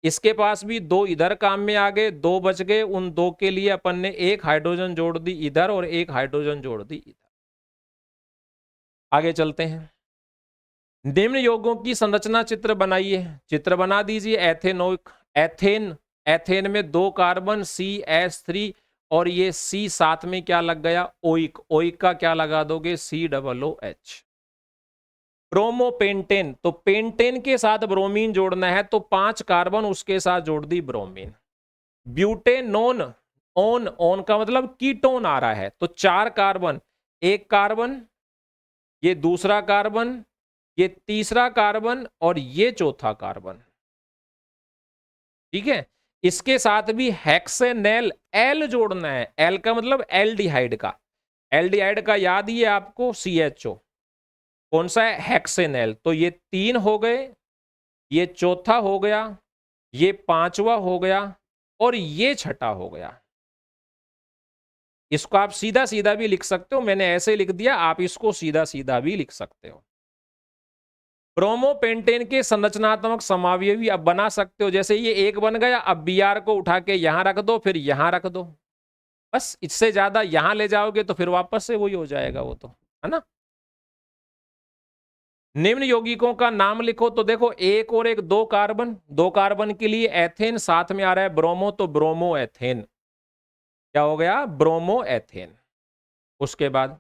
इसके पास भी दो इधर काम में आ गए, दो बच गए, उन दो के लिए अपन ने एक हाइड्रोजन जोड़ दी इधर और एक हाइड्रोजन जोड़ दी इधर। आगे चलते हैं। निम्न यौगों की संरचना चित्र बनाइए, चित्र बना दीजिए। एथेनोइक, एथेन, एथेन में दो कार्बन CH3, और ये C साथ में क्या लग गया, ओइक, ओइक का क्या लगा दोगे, COOH। ब्रोमोपेंटेन, तो पेंटेन के साथ ब्रोमीन जोड़ना है तो 5 कार्बन उसके साथ जोड़ दी ब्रोमीन। ब्यूटेनोन, ओन, ओन का मतलब कीटोन आ रहा है तो 4 कार्बन, एक कार्बन, ये दूसरा कार्बन, ये तीसरा कार्बन, और ये चौथा कार्बन। ठीक है, इसके साथ भी हेक्सेनेल, एल जोड़ना है, एल का मतलब एल्डिहाइड का, एल्डिहाइड का याद ही है आपको, CHO, कौन सा है, हेक्सेनेल। तो ये 3 हो गए, ये चौथा हो गया, ये पांचवा हो गया, और ये छठा हो गया। इसको आप सीधा सीधा भी लिख सकते हो, मैंने ऐसे लिख दिया, आप इसको सीधा सीधा भी लिख सकते हो। ब्रोमोपेंटेन के संरचनात्मक समावयवी अब बना सकते हो, जैसे ये एक बन गया, अब Br को उठा के यहां रख दो, फिर यहां रख दो, बस इससे ज्यादा यहां ले जाओगे तो फिर वापस से वही हो जाएगा वो तो, है ना। निम्न यौगिकों का नाम लिखो, तो देखो एक और एक, दो कार्बन के लिए एथेन, साथ में आ रहा है ब्रोमो, तो ब्रोमो एथेन, क्या हो गया, ब्रोमो एथेन। उसके बाद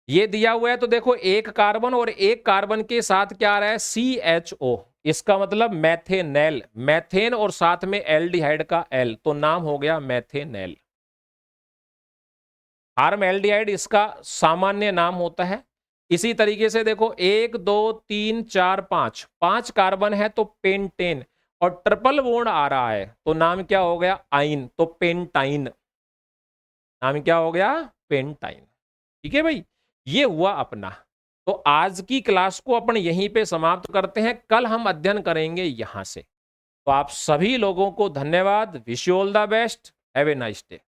ये दिया हुआ है, तो देखो एक कार्बन और एक कार्बन के साथ क्या आ रहा है, CHO, इसका मतलब मैथेनेल, मैथेन और साथ में एल्डिहाइड का एल, तो नाम हो गया मैथेनेल। फार्म एल्डिहाइड इसका सामान्य नाम होता है। इसी तरीके से देखो 1 2 3 4 5, 5 कार्बन है तो पेंटेन, और ट्रिपल बॉन्ड आ रहा है तो नाम क्या हो गया, आइन, तो पेंटाइन, नाम क्या हो गया, पेंटाइन। ठीक है भाई, ये हुआ अपना। तो आज की क्लास को अपन यहीं पे समाप्त करते हैं, कल हम अध्ययन करेंगे यहां से। तो आप सभी लोगों को धन्यवाद, wish you all the best, have a nice day.